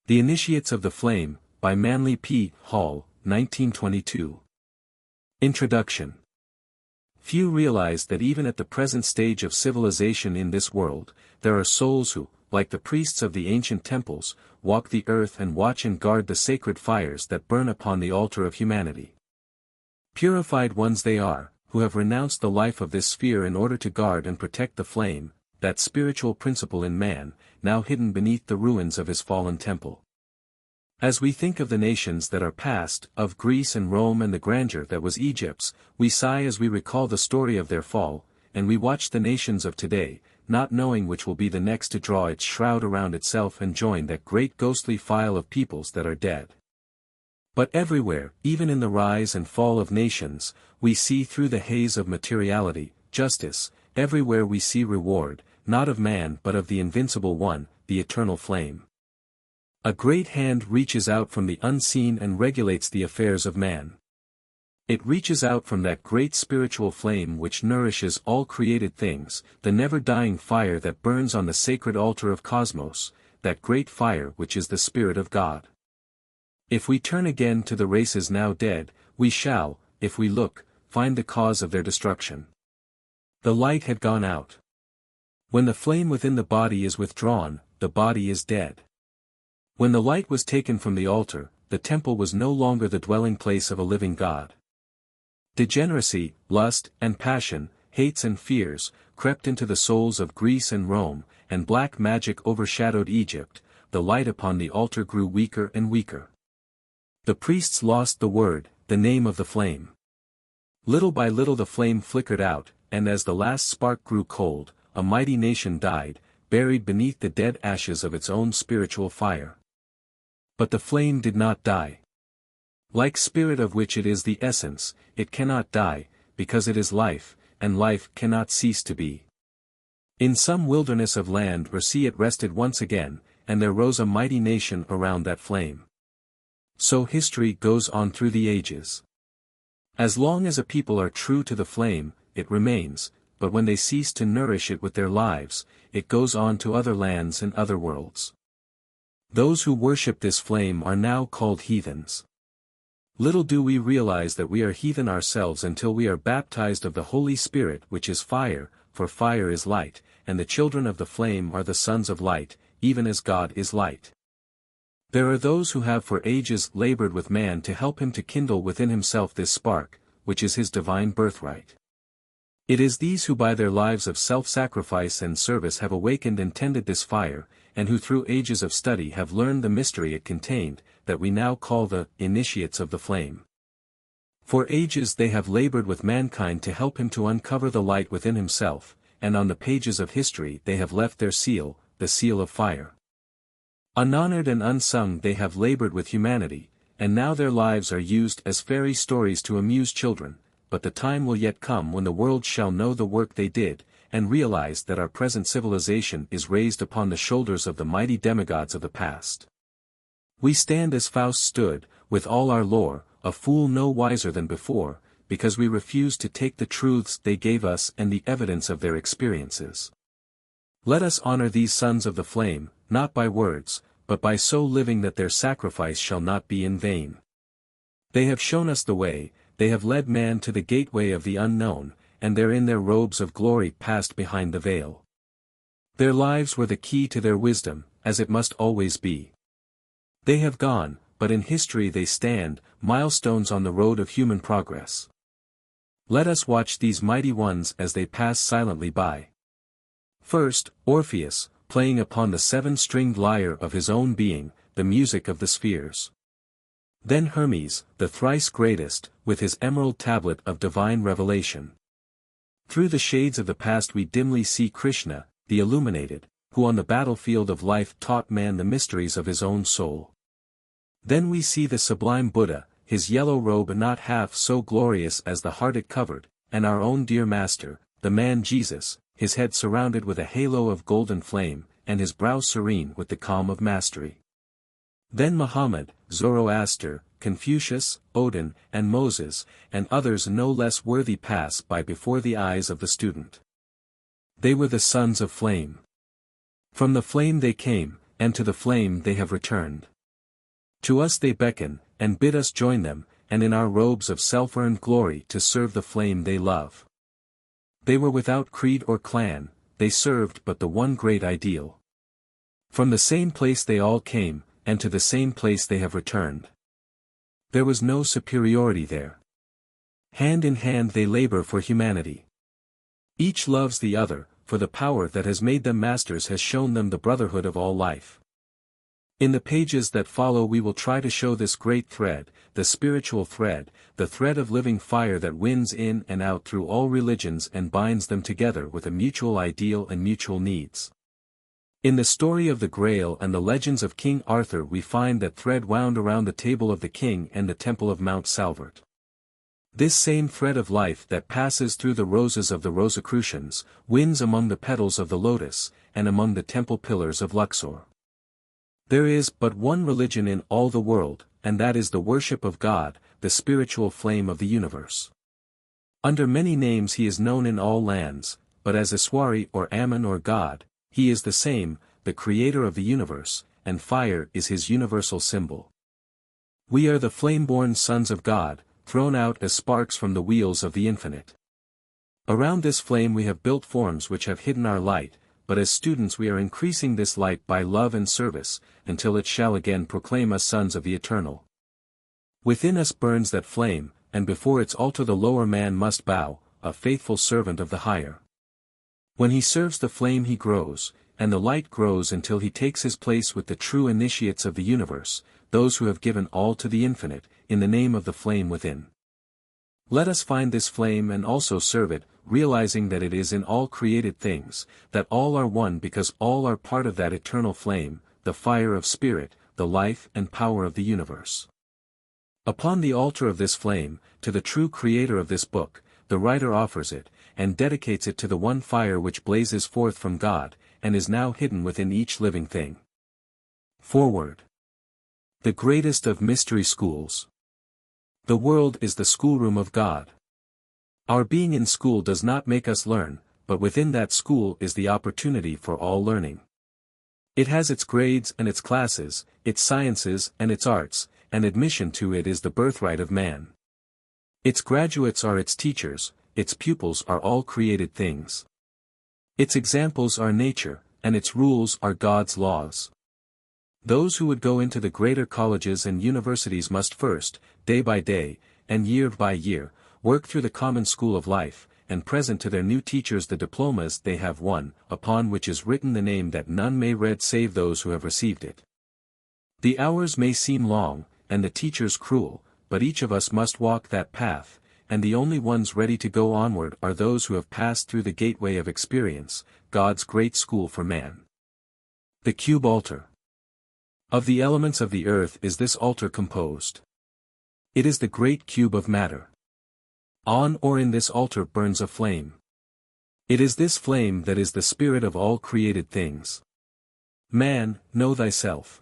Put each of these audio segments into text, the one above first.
The Initiates of the Flame, by ManlyPHall, 1922. Introduction. Few realize that even at the present stage of civilization in this world, there are souls who, like the priests of the ancient temples, walk the earth and watch and guard the sacred fires that burn upon the altar of humanity. Purified ones they are, who have renounced the life of this sphere in order to guard and protect the flame, that spiritual principle in man, now hidden beneath the ruins of his fallen temple. As we think of the nations that are past, of Greece and Rome and the grandeur that was Egypt's, we sigh as we recall the story of their fall, and we watch the nations of today, not knowing which will be the next to draw its shroud around itself and join that great ghostly file of peoples that are dead. But everywhere, even in the rise and fall of nations, we see through the haze of materiality, justice, everywhere we see reward, not of man but of the invincible one, the eternal flame. A great hand reaches out from the unseen and regulates the affairs of man. It reaches out from that great spiritual flame which nourishes all created things, the never-dying fire that burns on the sacred altar of cosmos, that great fire which is the Spirit of God. If we turn again to the races now dead, we shall, if we look, find the cause of their destruction. The light had gone out. When the flame within the body is withdrawn, the body is dead. When the light was taken from the altar, the temple was no longer the dwelling place of a living God. Degeneracy, lust, and passion, hates and fears, crept into the souls of Greece and Rome, and black magic overshadowed Egypt. The light upon the altar grew weaker and weaker. The priests lost the word, the name of the flame. Little by little the flame flickered out, and as the last spark grew cold, a mighty nation died, buried beneath the dead ashes of its own spiritual fire. But the flame did not die. Like spirit of which it is the essence, it cannot die, because it is life, and life cannot cease to be. In some wilderness of land or sea it rested once again, and there rose a mighty nation around that flame. So history goes on through the ages. As long as a people are true to the flame, it remains, but when they cease to nourish it with their lives, it goes on to other lands and other worlds. Those who worship this flame are now called heathens. Little do we realize that we are heathen ourselves until we are baptized of the Holy Spirit which is fire, for fire is light, and the children of the flame are the sons of light, even as God is light. There are those who have for ages labored with man to help him to kindle within himself this spark, which is his divine birthright. It is these who by their lives of self-sacrifice and service have awakened and tended this fire, and who through ages of study have learned the mystery it contained, that we now call the Initiates of the Flame. For ages they have labored with mankind to help him to uncover the light within himself, and on the pages of history they have left their seal, the seal of fire. Unhonored and unsung they have labored with humanity, and now their lives are used as fairy stories to amuse children, but the time will yet come when the world shall know the work they did, and realize that our present civilization is raised upon the shoulders of the mighty demigods of the past. We stand as Faust stood, with all our lore, a fool no wiser than before, because we refuse to take the truths they gave us and the evidence of their experiences. Let us honor these sons of the flame, not by words, but by so living that their sacrifice shall not be in vain. They have shown us the way, they have led man to the gateway of the unknown, and there in their robes of glory passed behind the veil. Their lives were the key to their wisdom, as it must always be. They have gone, but in history they stand, milestones on the road of human progress. Let us watch these mighty ones as they pass silently by. First, Orpheus, playing upon the seven-stringed lyre of his own being, the music of the spheres. Then Hermes, the thrice greatest, with his emerald tablet of divine revelation. Through the shades of the past we dimly see Krishna, the illuminated, who on the battlefield of life taught man the mysteries of his own soul. Then we see the sublime Buddha, his yellow robe not half so glorious as the heart it covered, and our own dear Master, the man Jesus, his head surrounded with a halo of golden flame, and his brow serene with the calm of mastery. Then Muhammad, Zoroaster, Confucius, Odin, and Moses, and others no less worthy pass by before the eyes of the student. They were the sons of flame. From the flame they came, and to the flame they have returned. To us they beckon, and bid us join them, and in our robes of self-earned glory to serve the flame they love. They were without creed or clan, they served but the one great ideal. From the same place they all came, and to the same place they have returned. There was no superiority there. Hand in hand they labor for humanity. Each loves the other, for the power that has made them masters has shown them the brotherhood of all life. In the pages that follow we will try to show this great thread, the spiritual thread, the thread of living fire that winds in and out through all religions and binds them together with a mutual ideal and mutual needs. In the story of the Grail and the legends of King Arthur we find that thread wound around the table of the king and the temple of Mount Salvert. This same thread of life that passes through the roses of the Rosicrucians, winds among the petals of the lotus, and among the temple pillars of Luxor. There is but one religion in all the world, and that is the worship of God, the spiritual flame of the universe. Under many names he is known in all lands, but as Eswari or Ammon or God, he is the same, the creator of the universe, and fire is his universal symbol. We are the flame-born sons of God, thrown out as sparks from the wheels of the infinite. Around this flame we have built forms which have hidden our light, but as students we are increasing this light by love and service, until it shall again proclaim us sons of the Eternal. Within us burns that flame, and before its altar the lower man must bow, a faithful servant of the higher. When he serves the flame he grows, and the light grows until he takes his place with the true initiates of the universe, those who have given all to the infinite, in the name of the flame within. Let us find this flame and also serve it, realizing that it is in all created things, that all are one because all are part of that eternal flame, the fire of spirit, the life and power of the universe. Upon the altar of this flame, to the true creator of this book, the writer offers it, and dedicates it to the one fire which blazes forth from God, and is now hidden within each living thing. Forward. The greatest of mystery schools. The world is the schoolroom of God. Our being in school does not make us learn, but within that school is the opportunity for all learning. It has its grades and its classes, its sciences and its arts, and admission to it is the birthright of man. Its graduates are its teachers, its pupils are all created things. Its examples are nature, and its rules are God's laws. Those who would go into the greater colleges and universities must first, day by day, and year by year, work through the common school of life, and present to their new teachers the diplomas they have won, upon which is written the name that none may read save those who have received it. The hours may seem long, and the teachers cruel, but each of us must walk that path, and the only ones ready to go onward are those who have passed through the gateway of experience, God's great school for man. The Cube Altar. Of the elements of the earth is this altar composed. It is the great cube of matter. On or in this altar burns a flame. It is this flame that is the spirit of all created things. Man, know thyself.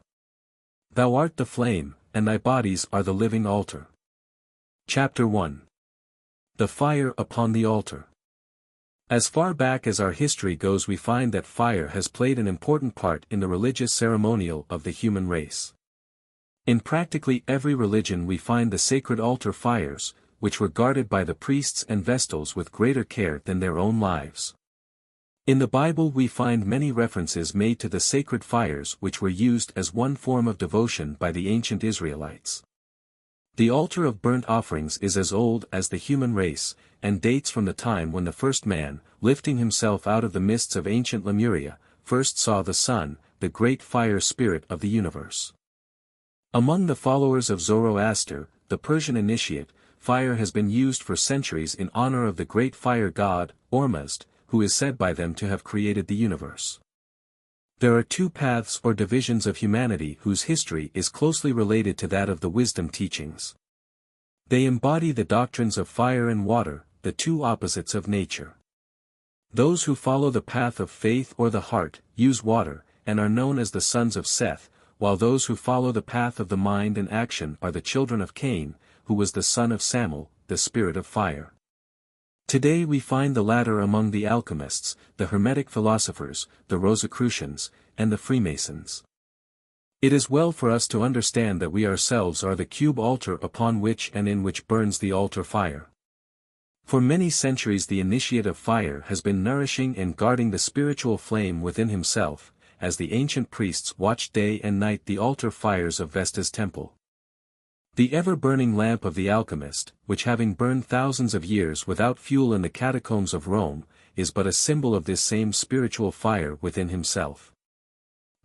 Thou art the flame, and thy bodies are the living altar. Chapter 1. The fire upon the altar. As far back as our history goes we find that fire has played an important part in the religious ceremonial of the human race. In practically every religion we find the sacred altar fires, which were guarded by the priests and vestals with greater care than their own lives. In the Bible we find many references made to the sacred fires which were used as one form of devotion by the ancient Israelites. The altar of burnt offerings is as old as the human race, and dates from the time when the first man, lifting himself out of the mists of ancient Lemuria, first saw the sun, the great fire spirit of the universe. Among the followers of Zoroaster, the Persian initiate, fire has been used for centuries in honor of the great fire god, Ormuzd, who is said by them to have created the universe. There are two paths or divisions of humanity whose history is closely related to that of the wisdom teachings. They embody the doctrines of fire and water, the two opposites of nature. Those who follow the path of faith or the heart, use water, and are known as the sons of Seth, while those who follow the path of the mind and action are the children of Cain, who was the son of Samuel, the spirit of fire. Today we find the latter among the Alchemists, the Hermetic philosophers, the Rosicrucians, and the Freemasons. It is well for us to understand that we ourselves are the cube altar upon which and in which burns the altar fire. For many centuries the initiate of fire has been nourishing and guarding the spiritual flame within himself, as the ancient priests watched day and night the altar fires of Vesta's temple. The ever-burning lamp of the alchemist, which having burned thousands of years without fuel in the catacombs of Rome, is but a symbol of this same spiritual fire within himself.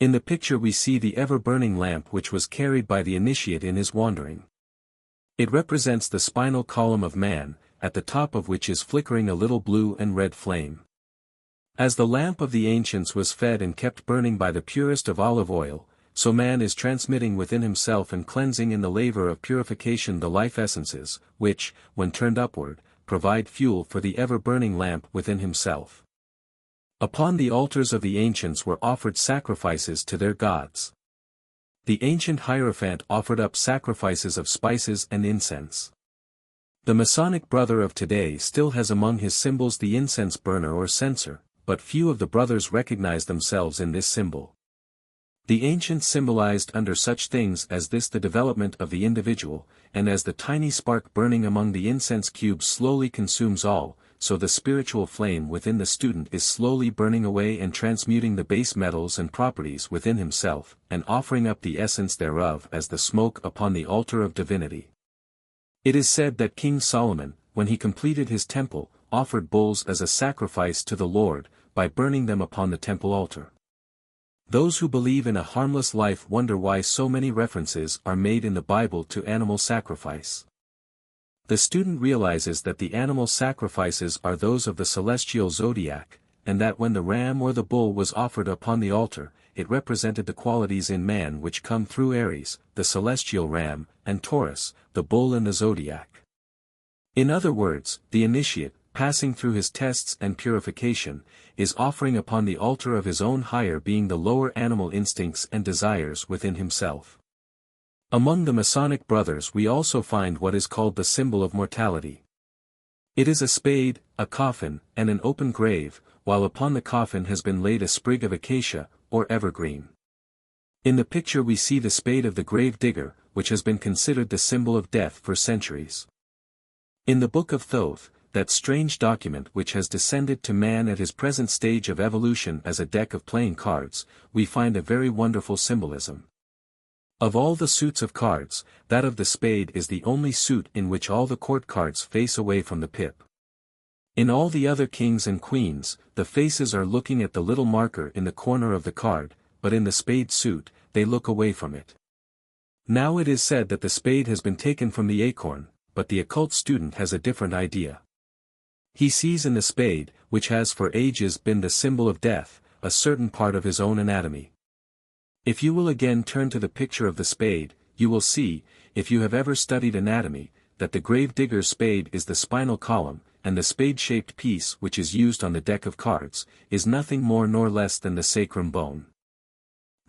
In the picture we see the ever-burning lamp which was carried by the initiate in his wandering. It represents the spinal column of man, at the top of which is flickering a little blue and red flame. As the lamp of the ancients was fed and kept burning by the purest of olive oil, so man is transmitting within himself and cleansing in the labor of purification the life essences, which, when turned upward, provide fuel for the ever-burning lamp within himself. Upon the altars of the ancients were offered sacrifices to their gods. The ancient Hierophant offered up sacrifices of spices and incense. The Masonic brother of today still has among his symbols the incense burner or censer, but few of the brothers recognize themselves in this symbol. The ancients symbolized under such things as this the development of the individual, and as the tiny spark burning among the incense cubes slowly consumes all, so the spiritual flame within the student is slowly burning away and transmuting the base metals and properties within himself, and offering up the essence thereof as the smoke upon the altar of divinity. It is said that King Solomon, when he completed his temple, offered bulls as a sacrifice to the Lord, by burning them upon the temple altar. Those who believe in a harmless life wonder why so many references are made in the Bible to animal sacrifice. The student realizes that the animal sacrifices are those of the celestial zodiac, and that when the ram or the bull was offered upon the altar, it represented the qualities in man which come through Aries, the celestial ram, and Taurus, the bull in the zodiac. In other words, the initiate, passing through his tests and purification, is offering upon the altar of his own higher being the lower animal instincts and desires within himself. Among the Masonic brothers we also find what is called the symbol of mortality. It is a spade, a coffin, and an open grave, while upon the coffin has been laid a sprig of acacia, or evergreen. In the picture we see the spade of the grave digger, which has been considered the symbol of death for centuries. In the Book of Thoth, that strange document which has descended to man at his present stage of evolution as a deck of playing cards, we find a very wonderful symbolism. Of all the suits of cards, that of the spade is the only suit in which all the court cards face away from the pip. In all the other kings and queens, the faces are looking at the little marker in the corner of the card, but in the spade suit, they look away from it. Now it is said that the spade has been taken from the acorn, but the occult student has a different idea. He sees in the spade, which has for ages been the symbol of death, a certain part of his own anatomy. If you will again turn to the picture of the spade, you will see, if you have ever studied anatomy, that the grave digger's spade is the spinal column, and the spade-shaped piece which is used on the deck of cards, is nothing more nor less than the sacrum bone.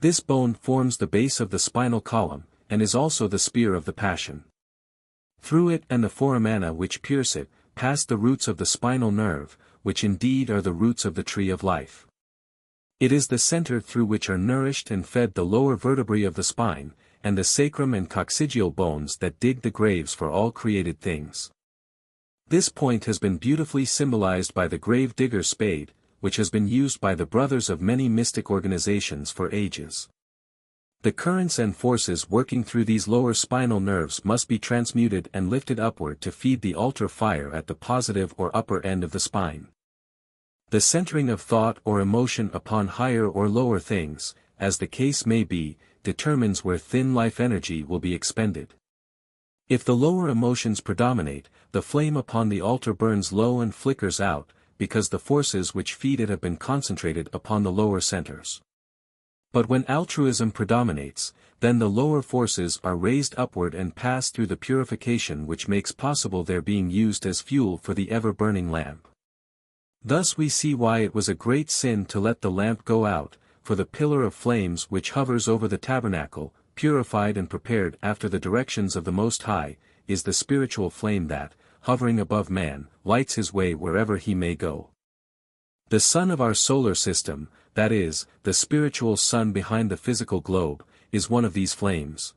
This bone forms the base of the spinal column, and is also the spear of the passion. Through it and the foramina which pierce it, pass the roots of the spinal nerve, which indeed are the roots of the tree of life. It is the center through which are nourished and fed the lower vertebrae of the spine, and the sacrum and coccygeal bones that dig the graves for all created things. This point has been beautifully symbolized by the grave digger's spade, which has been used by the brothers of many mystic organizations for ages. The currents and forces working through these lower spinal nerves must be transmuted and lifted upward to feed the altar fire at the positive or upper end of the spine. The centering of thought or emotion upon higher or lower things, as the case may be, determines where thin life energy will be expended. If the lower emotions predominate, the flame upon the altar burns low and flickers out, because the forces which feed it have been concentrated upon the lower centers. But when altruism predominates, then the lower forces are raised upward and pass through the purification which makes possible their being used as fuel for the ever-burning lamp. Thus we see why it was a great sin to let the lamp go out, for the pillar of flames which hovers over the tabernacle, purified and prepared after the directions of the Most High, is the spiritual flame that, hovering above man, lights his way wherever he may go. The sun of our solar system, that is, the spiritual sun behind the physical globe, is one of these flames.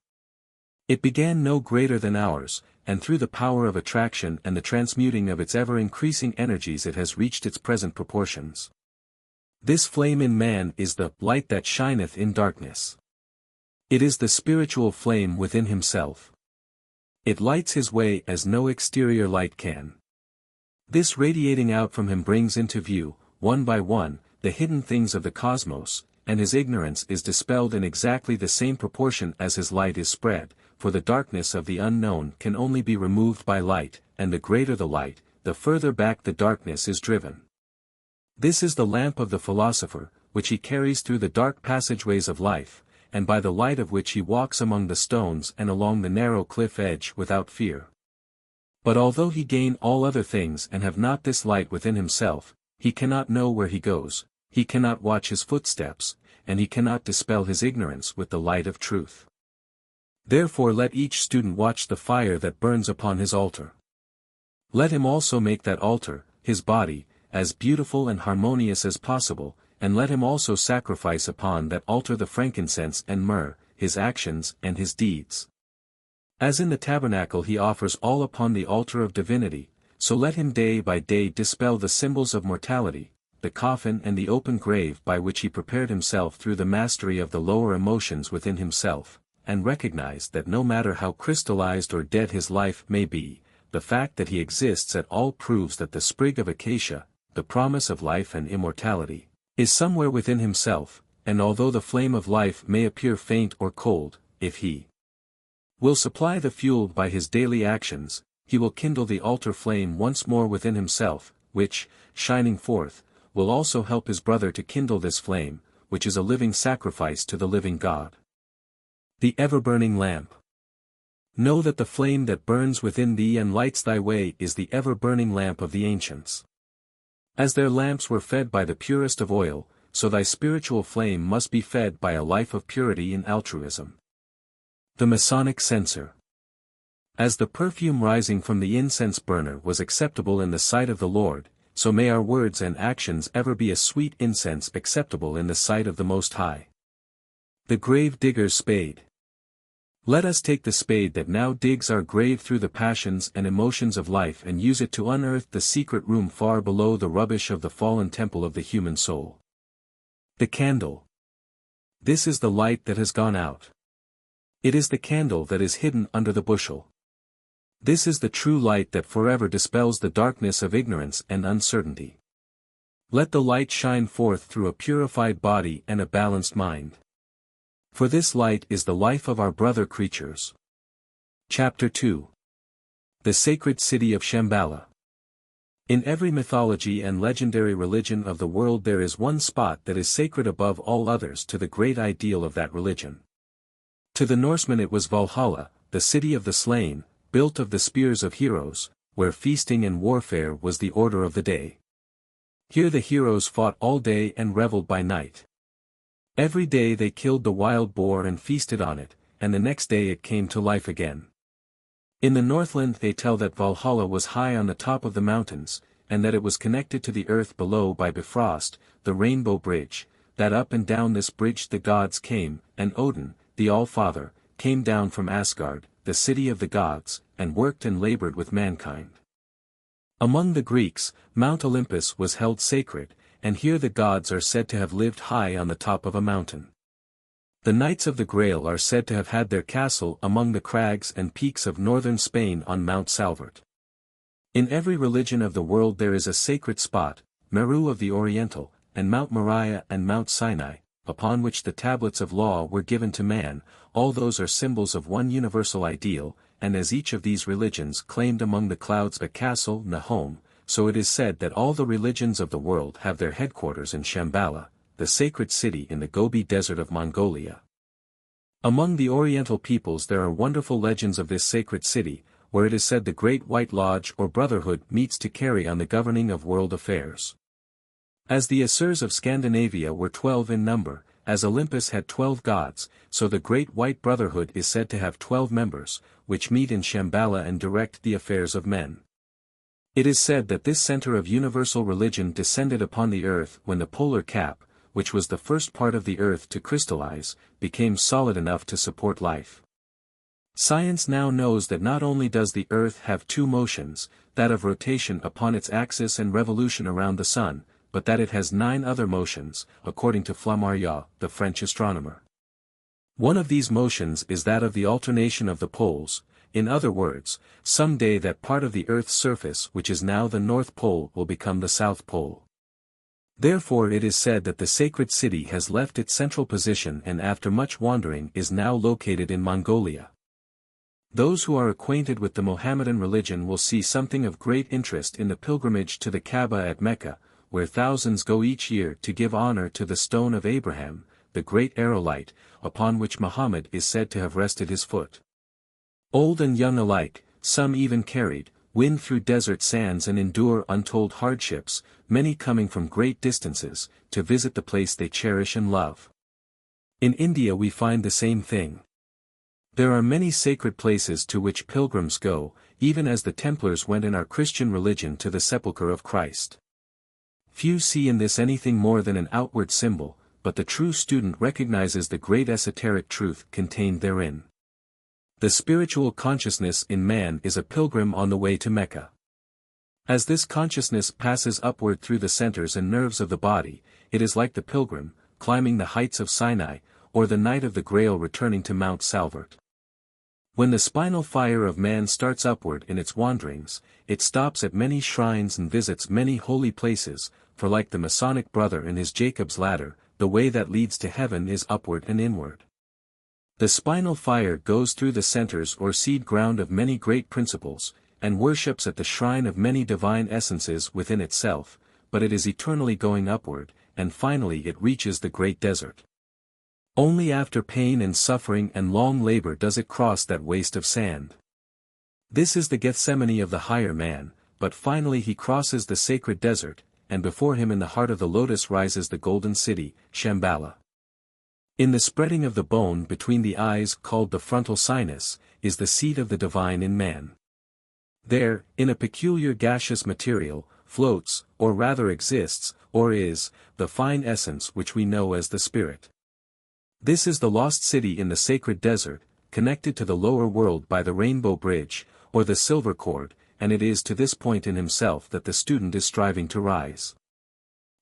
It began no greater than ours, and through the power of attraction and the transmuting of its ever-increasing energies it has reached its present proportions. This flame in man is the light that shineth in darkness. It is the spiritual flame within himself. It lights his way as no exterior light can. This radiating out from him brings into view, one by one, the hidden things of the cosmos, and his ignorance is dispelled in exactly the same proportion as his light is spread, for the darkness of the unknown can only be removed by light, and the greater the light, the further back the darkness is driven. This is the lamp of the philosopher, which he carries through the dark passageways of life, and by the light of which he walks among the stones and along the narrow cliff edge without fear. But although he gain all other things and have not this light within himself, he cannot know where he goes, he cannot watch his footsteps, and he cannot dispel his ignorance with the light of truth. Therefore let each student watch the fire that burns upon his altar. Let him also make that altar, his body, as beautiful and harmonious as possible, and let him also sacrifice upon that altar the frankincense and myrrh, his actions and his deeds. As in the tabernacle he offers all upon the altar of divinity, so let him day by day dispel the symbols of mortality, the coffin and the open grave by which he prepared himself through the mastery of the lower emotions within himself, and recognize that no matter how crystallized or dead his life may be, the fact that he exists at all proves that the sprig of acacia, the promise of life and immortality, is somewhere within himself, and although the flame of life may appear faint or cold, if he will supply the fuel by his daily actions, he will kindle the altar flame once more within himself, which, shining forth, will also help his brother to kindle this flame, which is a living sacrifice to the living God. The ever-burning lamp. Know that the flame that burns within thee and lights thy way is the ever-burning lamp of the ancients. As their lamps were fed by the purest of oil, so thy spiritual flame must be fed by a life of purity and altruism. The Masonic Censer. As the perfume rising from the incense burner was acceptable in the sight of the Lord, so may our words and actions ever be a sweet incense acceptable in the sight of the Most High. The grave digger's spade. Let us take the spade that now digs our grave through the passions and emotions of life and use it to unearth the secret room far below the rubbish of the fallen temple of the human soul. The candle. This is the light that has gone out. It is the candle that is hidden under the bushel. This is the true light that forever dispels the darkness of ignorance and uncertainty. Let the light shine forth through a purified body and a balanced mind. For this light is the life of our brother creatures. Chapter 2. The Sacred City of Shamballa. In every mythology and legendary religion of the world there is one spot that is sacred above all others to the great ideal of that religion. To the Norsemen it was Valhalla, the city of the slain, built of the spears of heroes, where feasting and warfare was the order of the day. Here the heroes fought all day and reveled by night. Every day they killed the wild boar and feasted on it, and the next day it came to life again. In the Northland they tell that Valhalla was high on the top of the mountains, and that it was connected to the earth below by Bifrost, the rainbow bridge, that up and down this bridge the gods came, and Odin, the All-Father, came down from Asgard, the city of the gods, and worked and labored with mankind. Among the Greeks, Mount Olympus was held sacred, and here the gods are said to have lived high on the top of a mountain. The knights of the Grail are said to have had their castle among the crags and peaks of northern Spain on Mount Salvert. In every religion of the world there is a sacred spot, Meru of the Oriental, and Mount Moriah and Mount Sinai, upon which the tablets of law were given to man. All those are symbols of one universal ideal, and as each of these religions claimed among the clouds a castle and a home, so it is said that all the religions of the world have their headquarters in Shamballa, the sacred city in the Gobi Desert of Mongolia. Among the Oriental peoples there are wonderful legends of this sacred city, where it is said the Great White Lodge or Brotherhood meets to carry on the governing of world affairs. As the Asurs of Scandinavia were 12 in number, as Olympus had 12 gods, so the Great White Brotherhood is said to have 12 members, which meet in Shamballa and direct the affairs of men. It is said that this center of universal religion descended upon the earth when the polar cap, which was the first part of the earth to crystallize, became solid enough to support life. Science now knows that not only does the earth have two motions, that of rotation upon its axis and revolution around the sun, but that it has 9 other motions, according to Flammarion, the French astronomer. One of these motions is that of the alternation of the poles. In other words, some day that part of the Earth's surface which is now the North Pole will become the South Pole. Therefore it is said that the sacred city has left its central position and after much wandering is now located in Mongolia. Those who are acquainted with the Mohammedan religion will see something of great interest in the pilgrimage to the Kaaba at Mecca, where thousands go each year to give honor to the stone of Abraham, the great aerolite, upon which Muhammad is said to have rested his foot. Old and young alike, some even carried, win through desert sands and endure untold hardships, many coming from great distances, to visit the place they cherish and love. In India we find the same thing. There are many sacred places to which pilgrims go, even as the Templars went in our Christian religion to the sepulchre of Christ. Few see in this anything more than an outward symbol, but the true student recognizes the great esoteric truth contained therein. The spiritual consciousness in man is a pilgrim on the way to Mecca. As this consciousness passes upward through the centers and nerves of the body, it is like the pilgrim, climbing the heights of Sinai, or the knight of the Grail returning to Mount Salvert. When the spinal fire of man starts upward in its wanderings, it stops at many shrines and visits many holy places, for like the Masonic brother in his Jacob's ladder, the way that leads to heaven is upward and inward. The spinal fire goes through the centers or seed ground of many great principles, and worships at the shrine of many divine essences within itself, but it is eternally going upward, and finally it reaches the great desert. Only after pain and suffering and long labor does it cross that waste of sand. This is the Gethsemane of the higher man, but finally he crosses the sacred desert, and before him in the heart of the lotus rises the golden city, Shamballa. In the spreading of the bone between the eyes called the frontal sinus, is the seat of the divine in man. There, in a peculiar gaseous material, floats, or rather exists, or is, the fine essence which we know as the spirit. This is the lost city in the sacred desert, connected to the lower world by the rainbow bridge, or the silver cord, and it is to this point in himself that the student is striving to rise.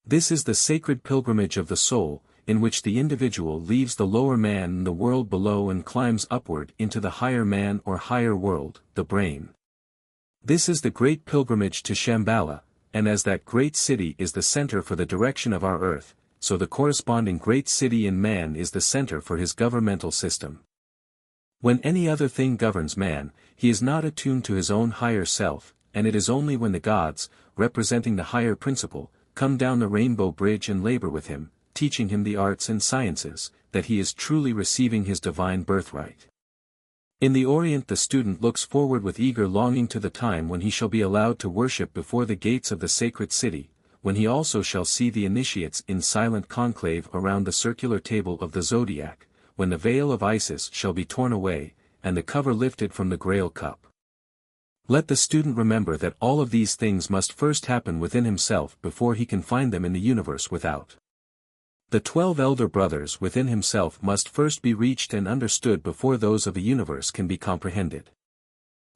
This is the sacred pilgrimage of the soul, in which the individual leaves the lower man and the world below and climbs upward into the higher man or higher world, the brain. This is the great pilgrimage to Shambhala, and as that great city is the center for the direction of our earth, so the corresponding great city in man is the center for his governmental system. When any other thing governs man, he is not attuned to his own higher self, and it is only when the gods, representing the higher principle, come down the rainbow bridge and labor with him, teaching him the arts and sciences, that he is truly receiving his divine birthright. In the Orient the student looks forward with eager longing to the time when he shall be allowed to worship before the gates of the sacred city, when he also shall see the initiates in silent conclave around the circular table of the zodiac, when the veil of Isis shall be torn away, and the cover lifted from the Grail cup. Let the student remember that all of these things must first happen within himself before he can find them in the universe without. The 12 elder brothers within himself must first be reached and understood before those of the universe can be comprehended.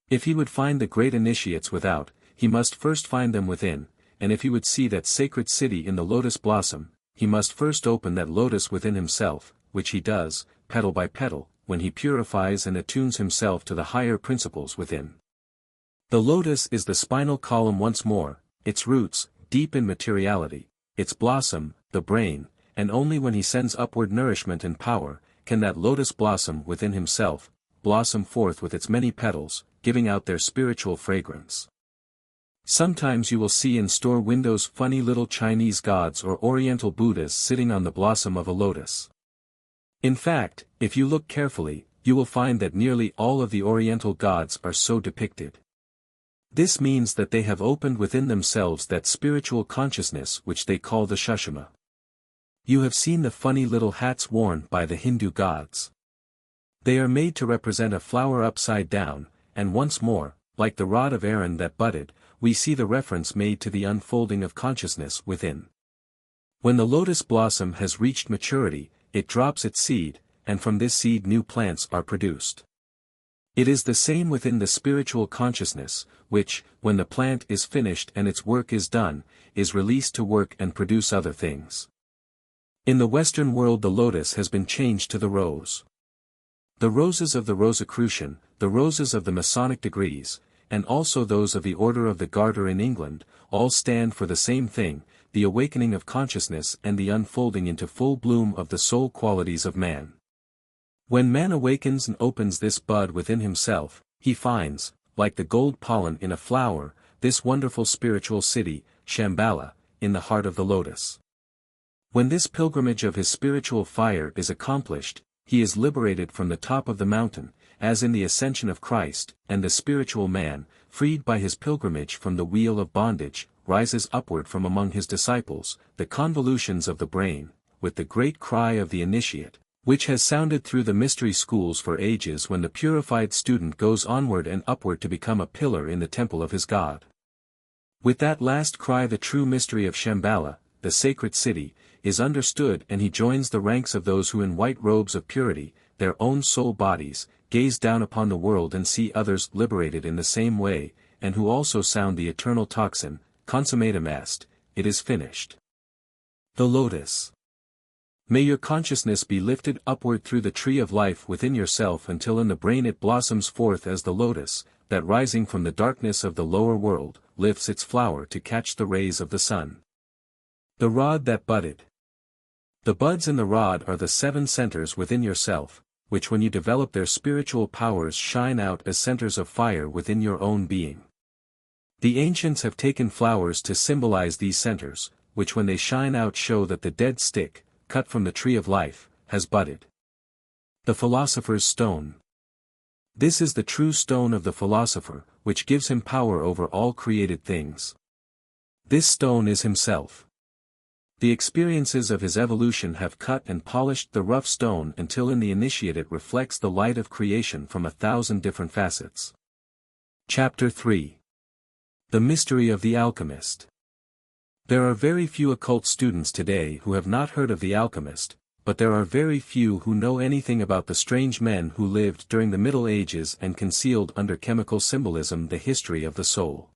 If he would find the great initiates without, he must first find them within, and if he would see that sacred city in the lotus blossom, he must first open that lotus within himself, which he does, petal by petal, when he purifies and attunes himself to the higher principles within. The lotus is the spinal column once more, its roots, deep in materiality, its blossom, the brain, and only when he sends upward nourishment and power, can that lotus blossom within himself, blossom forth with its many petals, giving out their spiritual fragrance. Sometimes you will see in store windows funny little Chinese gods or Oriental Buddhas sitting on the blossom of a lotus. In fact, if you look carefully, you will find that nearly all of the Oriental gods are so depicted. This means that they have opened within themselves that spiritual consciousness which they call the Sushuma. You have seen the funny little hats worn by the Hindu gods. They are made to represent a flower upside down, and once more, like the rod of Aaron that budded, we see the reference made to the unfolding of consciousness within. When the lotus blossom has reached maturity, it drops its seed, and from this seed new plants are produced. It is the same within the spiritual consciousness, which, when the plant is finished and its work is done, is released to work and produce other things. In the Western world the lotus has been changed to the rose. The roses of the Rosicrucian, the roses of the Masonic degrees, and also those of the Order of the Garter in England, all stand for the same thing, the awakening of consciousness and the unfolding into full bloom of the soul qualities of man. When man awakens and opens this bud within himself, he finds, like the gold pollen in a flower, this wonderful spiritual city, Shamballa, in the heart of the lotus. When this pilgrimage of his spiritual fire is accomplished, he is liberated from the top of the mountain, as in the ascension of Christ, and the spiritual man, freed by his pilgrimage from the wheel of bondage, rises upward from among his disciples, the convolutions of the brain, with the great cry of the initiate, which has sounded through the mystery schools for ages when the purified student goes onward and upward to become a pillar in the temple of his God. With that last cry the true mystery of Shamballa, the sacred city, is understood and he joins the ranks of those who in white robes of purity, their own soul bodies, gaze down upon the world and see others liberated in the same way, and who also sound the eternal tocsin, consummatum est, it is finished. The Lotus. May your consciousness be lifted upward through the tree of life within yourself until in the brain it blossoms forth as the lotus, that rising from the darkness of the lower world, lifts its flower to catch the rays of the sun. The rod that budded. The buds in the rod are the 7 centers within yourself, which when you develop their spiritual powers shine out as centers of fire within your own being. The ancients have taken flowers to symbolize these centers, which when they shine out show that the dead stick, cut from the tree of life, has budded. The philosopher's stone. This is the true stone of the philosopher, which gives him power over all created things. This stone is himself. The experiences of his evolution have cut and polished the rough stone until in the initiate it reflects the light of creation from 1,000 different facets. Chapter 3. The Mystery of the Alchemist. There are very few occult students today who have not heard of the Alchemist, but there are very few who know anything about the strange men who lived during the Middle Ages and concealed under chemical symbolism the history of the soul.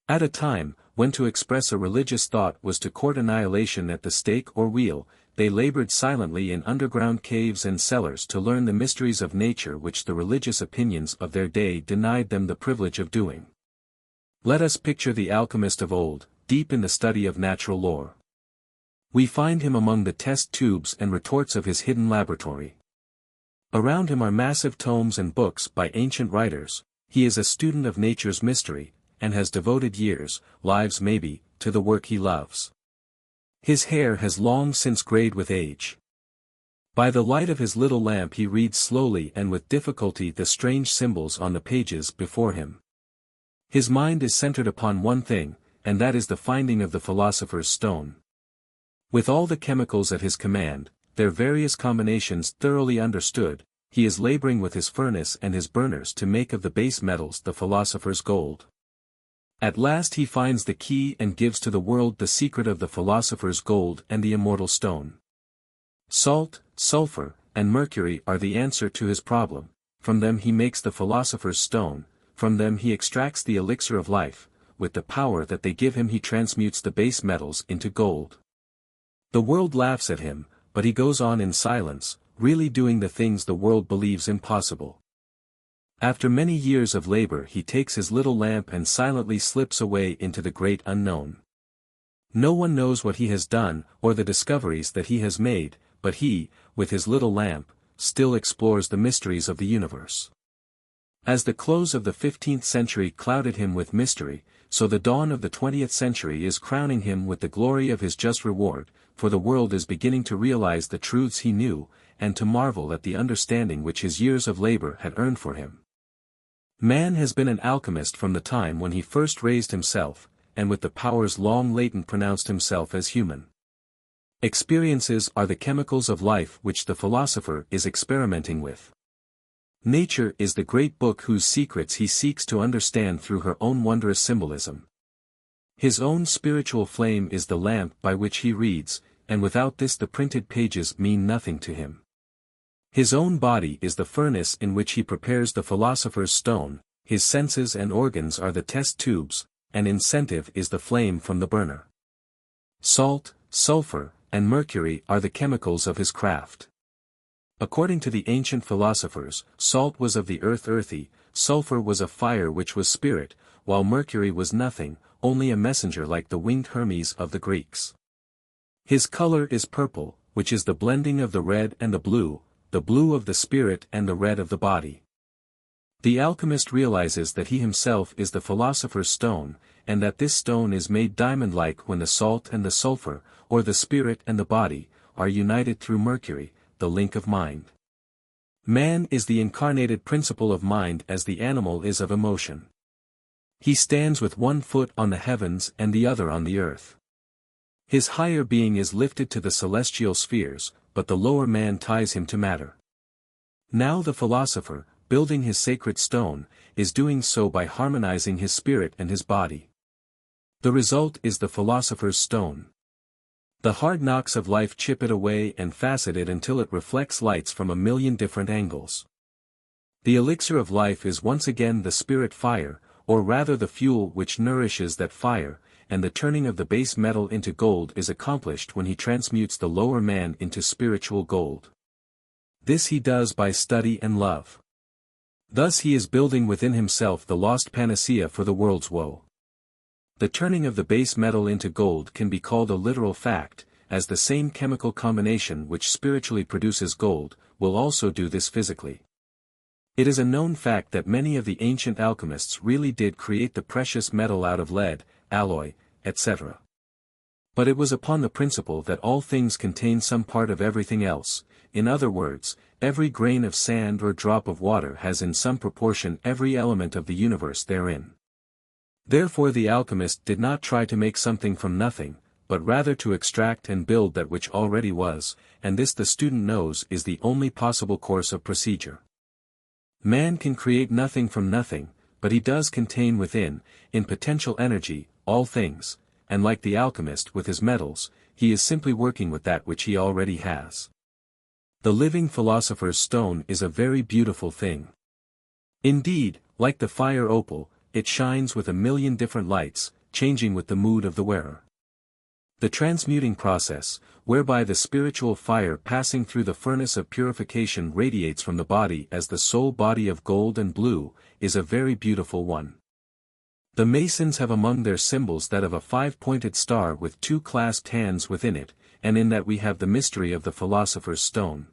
At a time, when to express a religious thought was to court annihilation at the stake or wheel, they labored silently in underground caves and cellars to learn the mysteries of nature which the religious opinions of their day denied them the privilege of doing. Let us picture the alchemist of old, deep in the study of natural lore. We find him among the test tubes and retorts of his hidden laboratory. Around him are massive tomes and books by ancient writers. He is a student of nature's mystery, and has devoted years, lives maybe, to the work he loves. His hair has long since grayed with age. By the light of his little lamp he reads slowly and with difficulty the strange symbols on the pages before him. His mind is centered upon one thing, and that is the finding of the philosopher's stone. With all the chemicals at his command, their various combinations thoroughly understood, he is laboring with his furnace and his burners to make of the base metals the philosopher's gold. At last he finds the key and gives to the world the secret of the philosopher's gold and the immortal stone. Salt, sulfur, and mercury are the answer to his problem. From them he makes the philosopher's stone, from them he extracts the elixir of life, with the power that they give him he transmutes the base metals into gold. The world laughs at him, but he goes on in silence, really doing the things the world believes impossible. After many years of labor he takes his little lamp and silently slips away into the great unknown. No one knows what he has done, or the discoveries that he has made, but he, with his little lamp, still explores the mysteries of the universe. As the close of the 15th century clouded him with mystery, so the dawn of the 20th century is crowning him with the glory of his just reward, for the world is beginning to realize the truths he knew, and to marvel at the understanding which his years of labor had earned for him. Man has been an alchemist from the time when he first raised himself, and with the powers long latent pronounced himself as human. Experiences are the chemicals of life which the philosopher is experimenting with. Nature is the great book whose secrets he seeks to understand through her own wondrous symbolism. His own spiritual flame is the lamp by which he reads, and without this the printed pages mean nothing to him. His own body is the furnace in which he prepares the philosopher's stone, his senses and organs are the test tubes, and incentive is the flame from the burner. Salt, sulfur, and mercury are the chemicals of his craft. According to the ancient philosophers, salt was of the earth earthy, sulfur was a fire which was spirit, while mercury was nothing, only a messenger like the winged Hermes of the Greeks. His color is purple, which is the blending of the red and the blue of the spirit and the red of the body. The alchemist realizes that he himself is the philosopher's stone, and that this stone is made diamond-like when the salt and the sulfur, or the spirit and the body, are united through mercury, the link of mind. Man is the incarnated principle of mind as the animal is of emotion. He stands with one foot on the heavens and the other on the earth. His higher being is lifted to the celestial spheres, but the lower man ties him to matter. Now the philosopher, building his sacred stone, is doing so by harmonizing his spirit and his body. The result is the philosopher's stone. The hard knocks of life chip it away and facet it until it reflects lights from a million different angles. The elixir of life is once again the spirit fire, or rather the fuel which nourishes that fire, and the turning of the base metal into gold is accomplished when he transmutes the lower man into spiritual gold. This he does by study and love. Thus he is building within himself the lost panacea for the world's woe. The turning of the base metal into gold can be called a literal fact, as the same chemical combination which spiritually produces gold, will also do this physically. It is a known fact that many of the ancient alchemists really did create the precious metal out of lead, alloy, etc. But it was upon the principle that all things contain some part of everything else, in other words, every grain of sand or drop of water has in some proportion every element of the universe therein. Therefore the alchemist did not try to make something from nothing, but rather to extract and build that which already was, and this the student knows is the only possible course of procedure. Man can create nothing from nothing, but he does contain within, in potential energy, all things, and like the alchemist with his metals, he is simply working with that which he already has. The living philosopher's stone is a very beautiful thing. Indeed, like the fire opal, it shines with a million different lights, changing with the mood of the wearer. The transmuting process, whereby the spiritual fire passing through the furnace of purification radiates from the body as the sole body of gold and blue, is a very beautiful one. The Masons have among their symbols that of a 5-pointed star with 2 clasped hands within it, and in that we have the mystery of the philosopher's stone.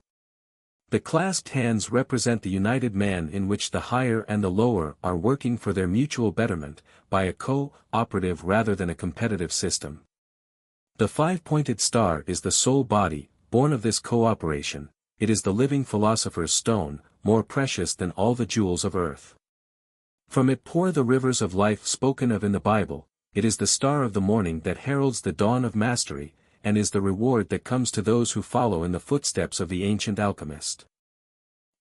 The clasped hands represent the united man in which the higher and the lower are working for their mutual betterment, by a co-operative rather than a competitive system. The 5-pointed star is the soul body, born of this cooperation. It is the living philosopher's stone, more precious than all the jewels of earth. From it pour the rivers of life spoken of in the Bible. It is the star of the morning that heralds the dawn of mastery, and is the reward that comes to those who follow in the footsteps of the ancient alchemist.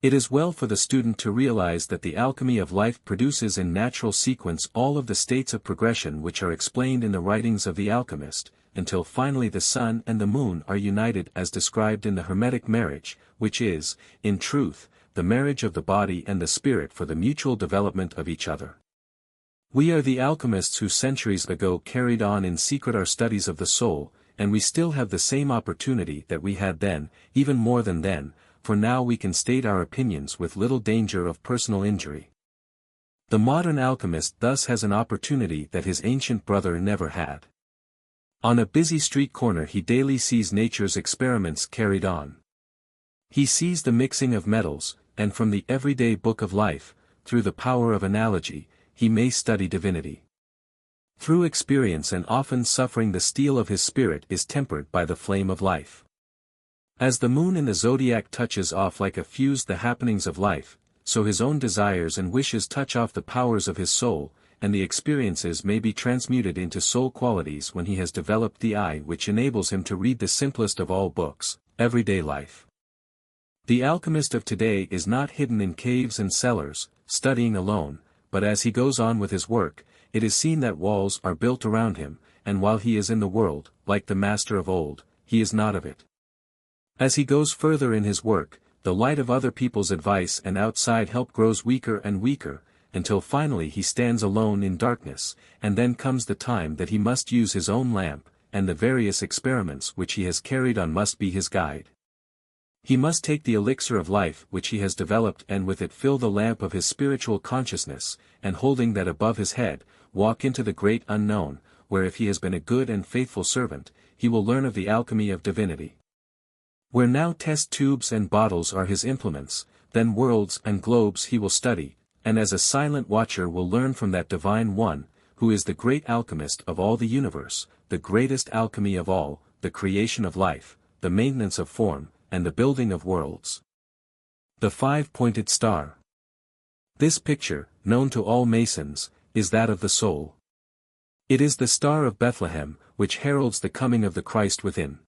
It is well for the student to realize that the alchemy of life produces in natural sequence all of the states of progression which are explained in the writings of the alchemist, until finally the sun and the moon are united as described in the Hermetic marriage, which is, in truth, the marriage of the body and the spirit for the mutual development of each other. We are the alchemists who centuries ago carried on in secret our studies of the soul, and we still have the same opportunity that we had then, even more than then, for now we can state our opinions with little danger of personal injury. The modern alchemist thus has an opportunity that his ancient brother never had. On a busy street corner he daily sees nature's experiments carried on. He sees the mixing of metals, and from the everyday book of life, through the power of analogy, he may study divinity. Through experience and often suffering the steel of his spirit is tempered by the flame of life. As the moon in the zodiac touches off like a fuse the happenings of life, so his own desires and wishes touch off the powers of his soul, and the experiences may be transmuted into soul qualities when he has developed the eye which enables him to read the simplest of all books, everyday life. The alchemist of today is not hidden in caves and cellars, studying alone, but as he goes on with his work, it is seen that walls are built around him, and while he is in the world, like the master of old, he is not of it. As he goes further in his work, the light of other people's advice and outside help grows weaker and weaker, until finally he stands alone in darkness, and then comes the time that he must use his own lamp, and the various experiments which he has carried on must be his guide. He must take the elixir of life which he has developed and with it fill the lamp of his spiritual consciousness, and holding that above his head, walk into the great unknown, where if he has been a good and faithful servant, he will learn of the alchemy of divinity. Where now test tubes and bottles are his implements, then worlds and globes he will study, and as a silent watcher will learn from that divine one, who is the great alchemist of all the universe, the greatest alchemy of all, the creation of life, the maintenance of form, and the building of worlds. The five-pointed star. This picture, known to all Masons, is that of the soul. It is the Star of Bethlehem, which heralds the coming of the Christ within.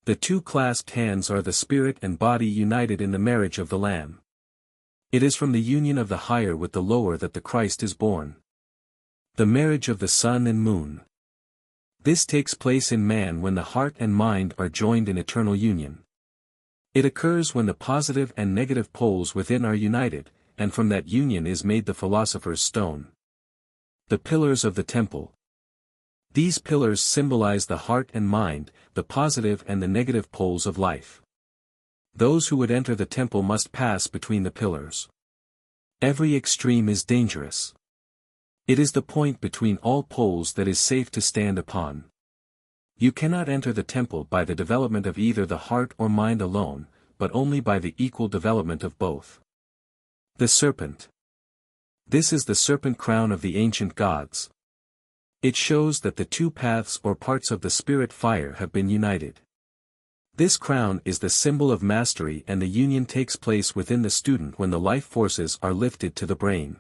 The two clasped hands are the spirit and body united in the marriage of the Lamb. It is from the union of the higher with the lower that the Christ is born. The marriage of the sun and moon. This takes place in man when the heart and mind are joined in eternal union. It occurs when the positive and negative poles within are united, and from that union is made the philosopher's stone. The pillars of the temple. These pillars symbolize the heart and mind, the positive and the negative poles of life. Those who would enter the temple must pass between the pillars. Every extreme is dangerous. It is the point between all poles that is safe to stand upon. You cannot enter the temple by the development of either the heart or mind alone, but only by the equal development of both. The serpent. This is the serpent crown of the ancient gods. It shows that the two paths or parts of the spirit fire have been united. This crown is the symbol of mastery, and the union takes place within the student when the life forces are lifted to the brain.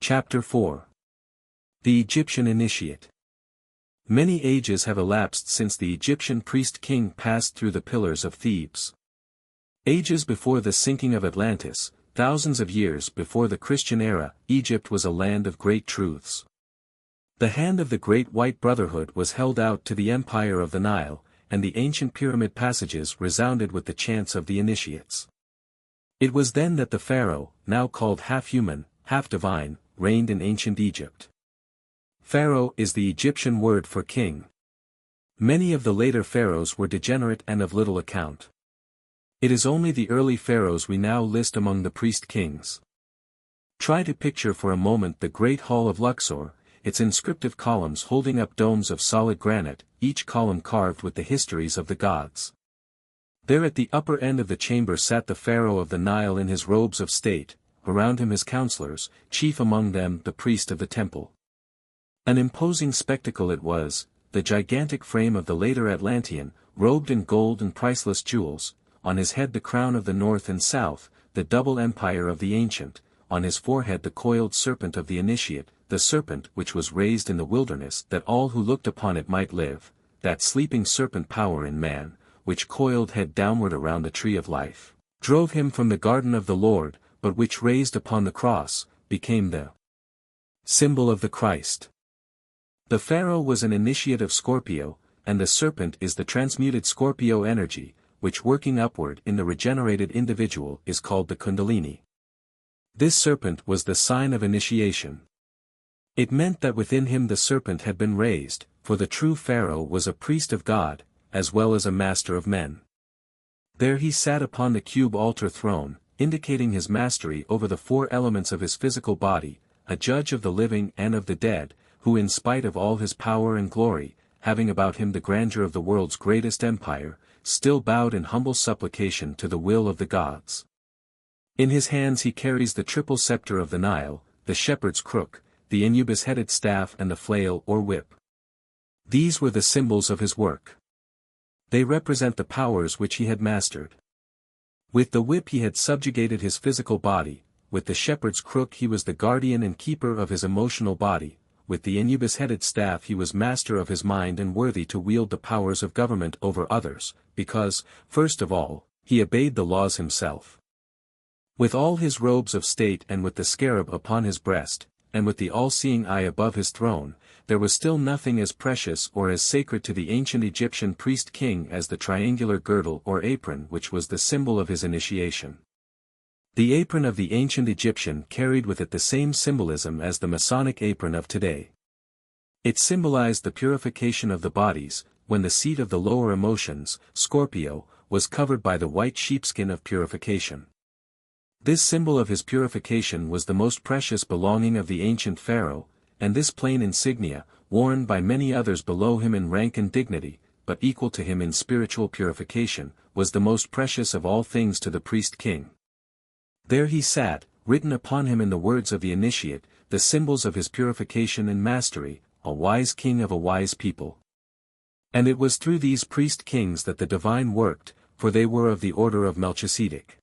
Chapter 4. The Egyptian Initiate. Many ages have elapsed since the Egyptian priest-king passed through the pillars of Thebes. Ages before the sinking of Atlantis, thousands of years before the Christian era, Egypt was a land of great truths. The hand of the great white brotherhood was held out to the empire of the Nile, and the ancient pyramid passages resounded with the chants of the initiates. It was then that the pharaoh, now called half-human, half-divine, reigned in ancient Egypt. Pharaoh is the Egyptian word for king. Many of the later pharaohs were degenerate and of little account. It is only the early pharaohs we now list among the priest-kings. Try to picture for a moment the great hall of Luxor, its inscriptive columns holding up domes of solid granite, each column carved with the histories of the gods. There at the upper end of the chamber sat the pharaoh of the Nile in his robes of state, around him his counselors, chief among them the priest of the temple. An imposing spectacle it was, the gigantic frame of the later Atlantean, robed in gold and priceless jewels, on his head the crown of the north and south, the double empire of the ancient, on his forehead the coiled serpent of the initiate, the serpent which was raised in the wilderness that all who looked upon it might live, that sleeping serpent power in man, which coiled head downward around the tree of life, drove him from the garden of the Lord, but which raised upon the cross, became the symbol of the Christ. The pharaoh was an initiate of Scorpio, and the serpent is the transmuted Scorpio energy, which working upward in the regenerated individual is called the Kundalini. This serpent was the sign of initiation. It meant that within him the serpent had been raised, for the true pharaoh was a priest of God, as well as a master of men. There he sat upon the cube altar throne, indicating his mastery over the four elements of his physical body, a judge of the living and of the dead, who in spite of all his power and glory, having about him the grandeur of the world's greatest empire, still bowed in humble supplication to the will of the gods. In his hands he carries the triple scepter of the Nile, the shepherd's crook, the Anubis-headed staff and the flail or whip. These were the symbols of his work. They represent the powers which he had mastered. With the whip he had subjugated his physical body, with the shepherd's crook he was the guardian and keeper of his emotional body, with the Anubis-headed staff he was master of his mind and worthy to wield the powers of government over others, because, first of all, he obeyed the laws himself. With all his robes of state and with the scarab upon his breast, and with the all-seeing eye above his throne, there was still nothing as precious or as sacred to the ancient Egyptian priest-king as the triangular girdle or apron which was the symbol of his initiation. The apron of the ancient Egyptian carried with it the same symbolism as the Masonic apron of today. It symbolized the purification of the bodies, when the seat of the lower emotions, Scorpio, was covered by the white sheepskin of purification. This symbol of his purification was the most precious belonging of the ancient pharaoh, and this plain insignia, worn by many others below him in rank and dignity, but equal to him in spiritual purification, was the most precious of all things to the priest-king. There he sat, written upon him in the words of the initiate, the symbols of his purification and mastery, a wise king of a wise people. And it was through these priest-kings that the divine worked, for they were of the order of Melchizedek.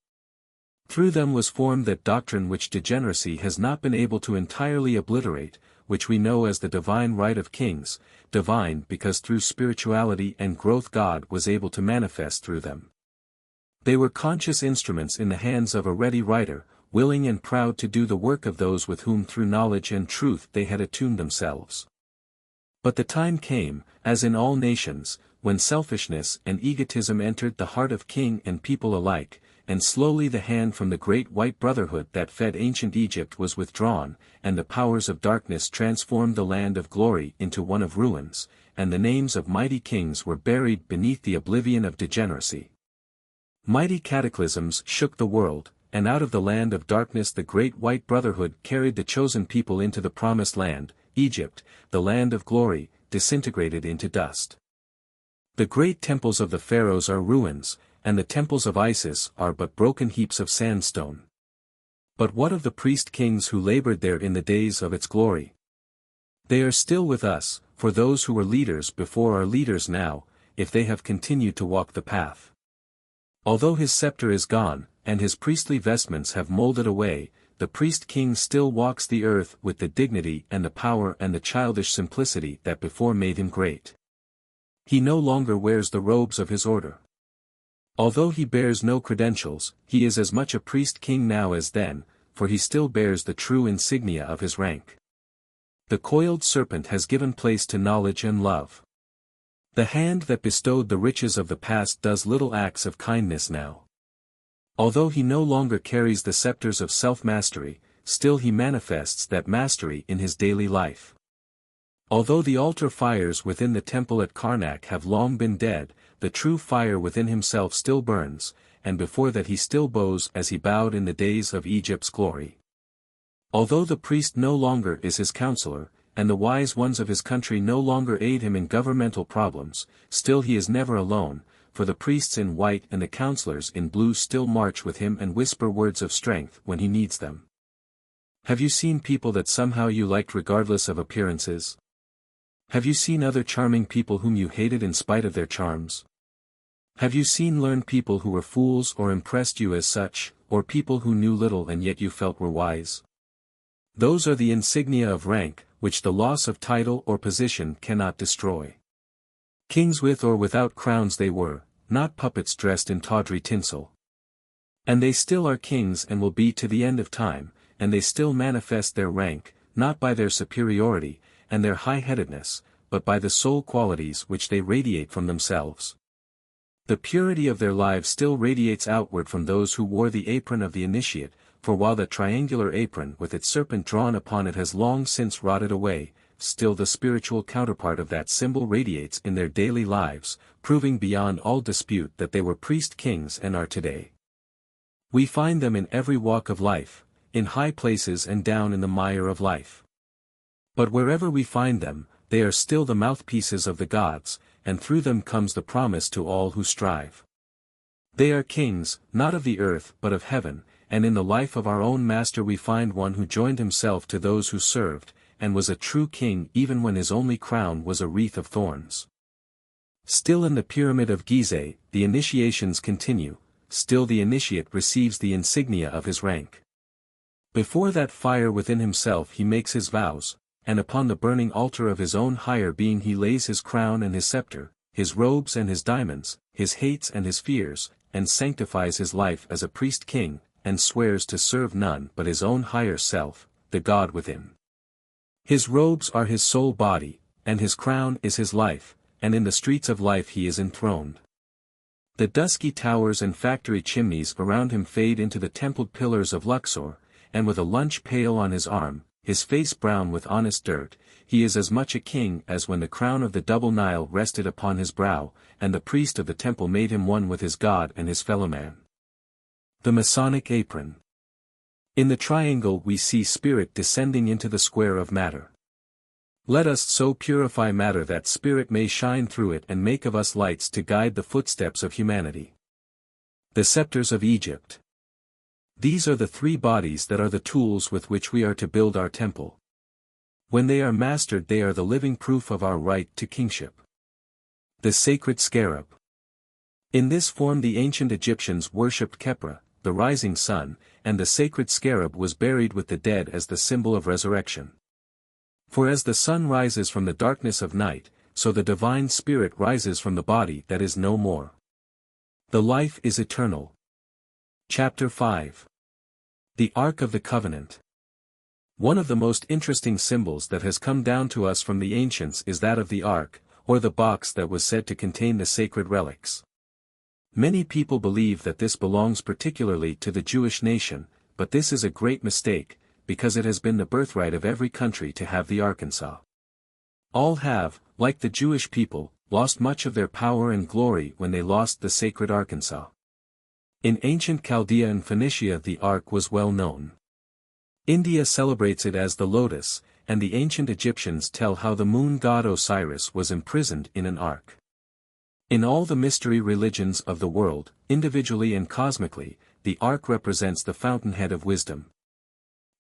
Through them was formed that doctrine which degeneracy has not been able to entirely obliterate, which we know as the divine right of kings, divine because through spirituality and growth God was able to manifest through them. They were conscious instruments in the hands of a ready writer, willing and proud to do the work of those with whom through knowledge and truth they had attuned themselves. But the time came, as in all nations, when selfishness and egotism entered the heart of king and people alike, and slowly the hand from the great white brotherhood that fed ancient Egypt was withdrawn, and the powers of darkness transformed the land of glory into one of ruins, and the names of mighty kings were buried beneath the oblivion of degeneracy. Mighty cataclysms shook the world, and out of the land of darkness the great white brotherhood carried the chosen people into the promised land, Egypt, the land of glory, disintegrated into dust. The great temples of the pharaohs are ruins, and the temples of Isis are but broken heaps of sandstone. But what of the priest-kings who labored there in the days of its glory? They are still with us, for those who were leaders before are leaders now, if they have continued to walk the path. Although his scepter is gone, and his priestly vestments have molded away, the priest-king still walks the earth with the dignity and the power and the childish simplicity that before made him great. He no longer wears the robes of his order. Although he bears no credentials, he is as much a priest-king now as then, for he still bears the true insignia of his rank. The coiled serpent has given place to knowledge and love. The hand that bestowed the riches of the past does little acts of kindness now. Although he no longer carries the scepters of self-mastery, still he manifests that mastery in his daily life. Although the altar fires within the temple at Karnak have long been dead, the true fire within himself still burns, and before that he still bows as he bowed in the days of Egypt's glory. Although the priest no longer is his counselor, and the wise ones of his country no longer aid him in governmental problems, still he is never alone, for the priests in white and the counselors in blue still march with him and whisper words of strength when he needs them. Have you seen people that somehow you liked regardless of appearances? Have you seen other charming people whom you hated in spite of their charms? Have you seen learned people who were fools or impressed you as such, or people who knew little and yet you felt were wise? Those are the insignia of rank, which the loss of title or position cannot destroy. Kings with or without crowns they were, not puppets dressed in tawdry tinsel. And they still are kings and will be to the end of time, and they still manifest their rank, not by their superiority, and their high-headedness, but by the soul qualities which they radiate from themselves. The purity of their lives still radiates outward from those who wore the apron of the initiate, for while the triangular apron with its serpent drawn upon it has long since rotted away, still the spiritual counterpart of that symbol radiates in their daily lives, proving beyond all dispute that they were priest-kings and are today. We find them in every walk of life, in high places and down in the mire of life. But wherever we find them, they are still the mouthpieces of the gods, and through them comes the promise to all who strive. They are kings, not of the earth but of heaven, and in the life of our own Master we find one who joined himself to those who served, and was a true king even when his only crown was a wreath of thorns. Still in the pyramid of Gizeh, the initiations continue, still the initiate receives the insignia of his rank. Before that fire within himself he makes his vows, and upon the burning altar of his own higher being he lays his crown and his scepter, his robes and his diamonds, his hates and his fears, and sanctifies his life as a priest-king, and swears to serve none but his own higher self, the God within. His robes are his sole body, and his crown is his life, and in the streets of life he is enthroned. The dusky towers and factory chimneys around him fade into the templed pillars of Luxor, and with a lunch pail on his arm, his face brown with honest dirt, he is as much a king as when the crown of the double Nile rested upon his brow, and the priest of the temple made him one with his God and his fellowman. The Masonic apron. In the triangle we see spirit descending into the square of matter. Let us so purify matter that spirit may shine through it and make of us lights to guide the footsteps of humanity. The scepters of Egypt. These are the three bodies that are the tools with which we are to build our temple. When they are mastered they are the living proof of our right to kingship. The sacred scarab. In this form the ancient Egyptians worshipped Khepra, the rising sun, and the sacred scarab was buried with the dead as the symbol of resurrection. For as the sun rises from the darkness of night, so the divine spirit rises from the body that is no more. The life is eternal. Chapter 5. The Ark of the Covenant. One of the most interesting symbols that has come down to us from the ancients is that of the Ark, or the box that was said to contain the sacred relics. Many people believe that this belongs particularly to the Jewish nation, but this is a great mistake, because it has been the birthright of every country to have the Arkansas. All have, like the Jewish people, lost much of their power and glory when they lost the sacred Arkansas. In ancient Chaldea and Phoenicia the Ark was well known. India celebrates it as the lotus, and the ancient Egyptians tell how the moon god Osiris was imprisoned in an ark. In all the mystery religions of the world, individually and cosmically, the ark represents the fountainhead of wisdom.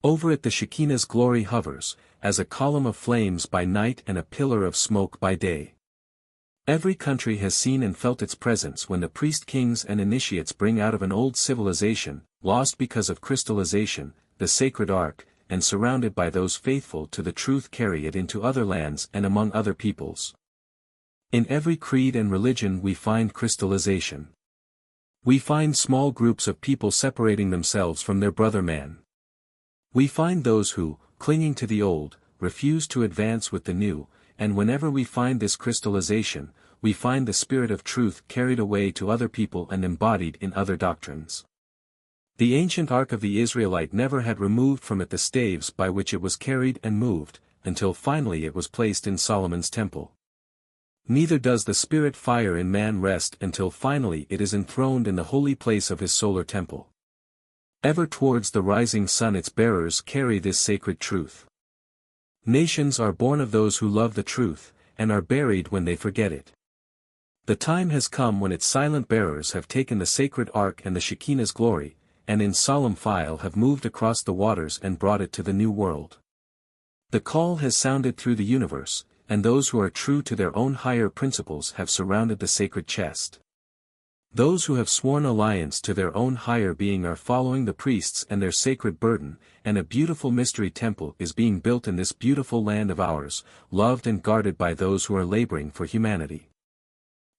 Over it the Shekinah's glory hovers, as a column of flames by night and a pillar of smoke by day. Every country has seen and felt its presence when the priest-kings and initiates bring out of an old civilization, lost because of crystallization, the sacred ark, and surrounded by those faithful to the truth carry it into other lands and among other peoples. In every creed and religion we find crystallization. We find small groups of people separating themselves from their brother man. We find those who, clinging to the old, refuse to advance with the new, and whenever we find this crystallization, we find the spirit of truth carried away to other people and embodied in other doctrines. The ancient Ark of the Israelite never had removed from it the staves by which it was carried and moved, until finally it was placed in Solomon's temple. Neither does the spirit fire in man rest until finally it is enthroned in the holy place of his solar temple. Ever towards the rising sun its bearers carry this sacred truth. Nations are born of those who love the truth, and are buried when they forget it. The time has come when its silent bearers have taken the sacred ark and the Shekinah's glory, and in solemn file have moved across the waters and brought it to the new world. The call has sounded through the universe, and those who are true to their own higher principles have surrounded the sacred chest. Those who have sworn alliance to their own higher being are following the priests and their sacred burden, and a beautiful mystery temple is being built in this beautiful land of ours, loved and guarded by those who are laboring for humanity.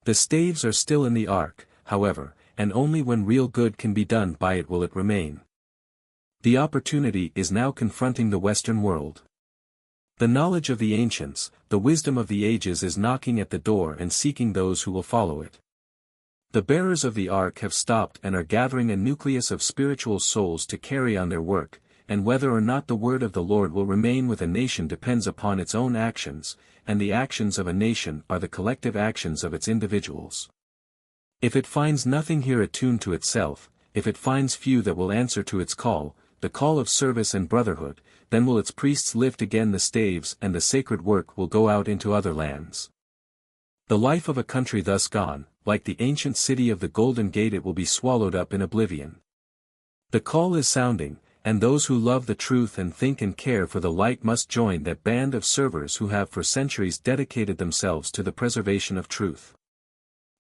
The staves are still in the ark, however, and only when real good can be done by it will it remain. The opportunity is now confronting the Western world. The knowledge of the ancients, the wisdom of the ages is knocking at the door and seeking those who will follow it. The bearers of the ark have stopped and are gathering a nucleus of spiritual souls to carry on their work, and whether or not the word of the Lord will remain with a nation depends upon its own actions, and the actions of a nation are the collective actions of its individuals. If it finds nothing here attuned to itself, if it finds few that will answer to its call, the call of service and brotherhood, then will its priests lift again the staves and the sacred work will go out into other lands. The life of a country thus gone, like the ancient city of the Golden Gate, it will be swallowed up in oblivion. The call is sounding, and those who love the truth and think and care for the light must join that band of servers who have for centuries dedicated themselves to the preservation of truth.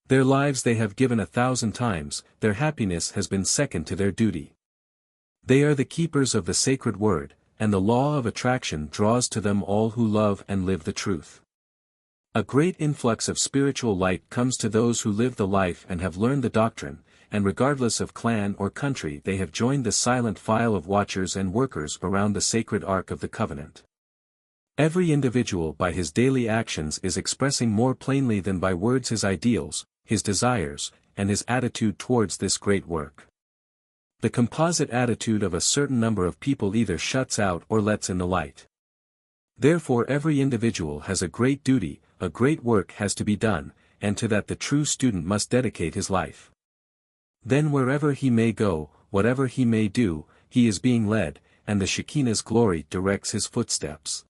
Their lives they have given 1,000 times, their happiness has been second to their duty. They are the keepers of the sacred word, and the law of attraction draws to them all who love and live the truth. A great influx of spiritual light comes to those who live the life and have learned the doctrine, and regardless of clan or country they have joined the silent file of watchers and workers around the sacred Ark of the Covenant. Every individual by his daily actions is expressing more plainly than by words his ideals, his desires, and his attitude towards this great work. The composite attitude of a certain number of people either shuts out or lets in the light. Therefore every individual has a great duty, a great work has to be done, and to that the true student must dedicate his life. Then wherever he may go, whatever he may do, he is being led, and the Shekinah's glory directs his footsteps.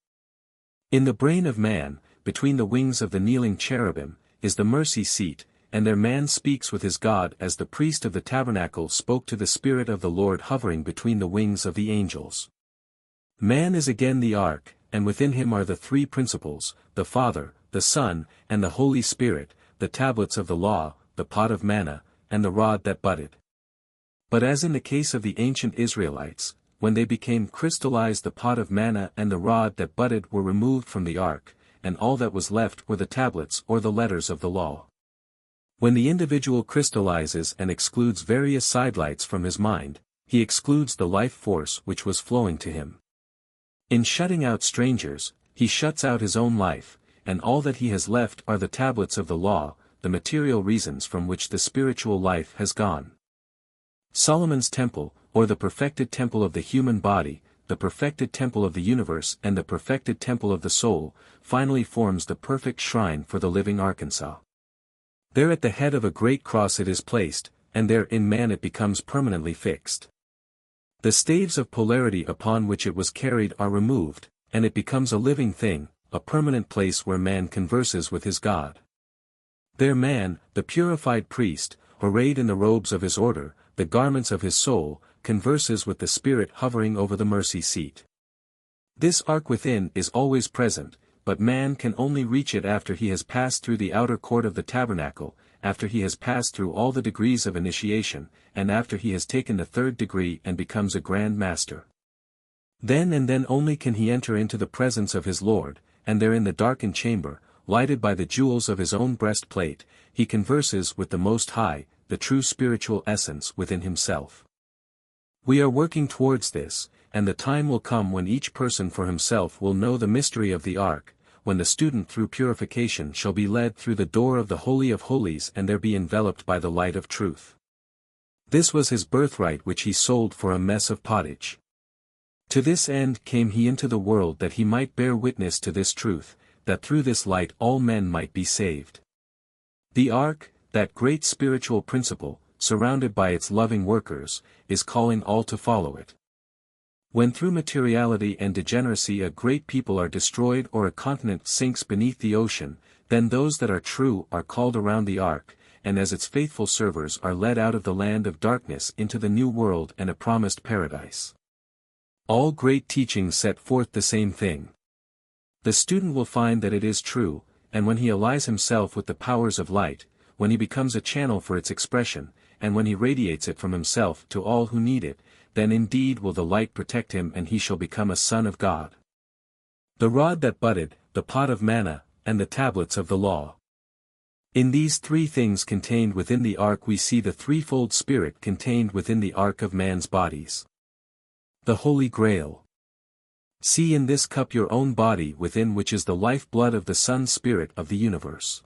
In the brain of man, between the wings of the kneeling cherubim, is the mercy seat, and there man speaks with his God as the priest of the tabernacle spoke to the Spirit of the Lord hovering between the wings of the angels. Man is again the ark, and within him are the three principles, the Father, the Son, and the Holy Spirit, the tablets of the law, the pot of manna, and the rod that budded. But as in the case of the ancient Israelites, when they became crystallized, the pot of manna and the rod that budded were removed from the ark, and all that was left were the tablets or the letters of the law. When the individual crystallizes and excludes various sidelights from his mind, he excludes the life force which was flowing to him. In shutting out strangers, he shuts out his own life, and all that he has left are the tablets of the law, the material reasons from which the spiritual life has gone. Solomon's temple, or the perfected temple of the human body, the perfected temple of the universe and the perfected temple of the soul, finally forms the perfect shrine for the living Arkansas. There at the head of a great cross it is placed, and there in man it becomes permanently fixed. The staves of polarity upon which it was carried are removed, and it becomes a living thing, a permanent place where man converses with his God. There man, the purified priest, arrayed in the robes of his order, the garments of his soul, converses with the Spirit hovering over the mercy seat. This ark within is always present, but man can only reach it after he has passed through the outer court of the tabernacle, after he has passed through all the degrees of initiation, and after he has taken the third degree and becomes a Grand Master. Then and then only can he enter into the presence of his Lord, and there in the darkened chamber, lighted by the jewels of his own breastplate, he converses with the Most High, the true spiritual essence within himself. We are working towards this, and the time will come when each person for himself will know the mystery of the ark, when the student through purification shall be led through the door of the Holy of Holies and there be enveloped by the light of truth. This was his birthright which he sold for a mess of pottage. To this end came he into the world that he might bear witness to this truth, that through this light all men might be saved. The ark, that great spiritual principle, surrounded by its loving workers, is calling all to follow it. When through materiality and degeneracy a great people are destroyed or a continent sinks beneath the ocean, then those that are true are called around the ark, and as its faithful servers are led out of the land of darkness into the new world and a promised paradise. All great teachings set forth the same thing. The student will find that it is true, and when he allies himself with the powers of light, when he becomes a channel for its expression, and when he radiates it from himself to all who need it, then indeed will the light protect him and he shall become a son of God. The rod that budded, the pot of manna, and the tablets of the law. In these three things contained within the ark we see the threefold spirit contained within the ark of man's bodies. The Holy Grail. See in this cup your own body within which is the life-blood of the Son Spirit of the universe.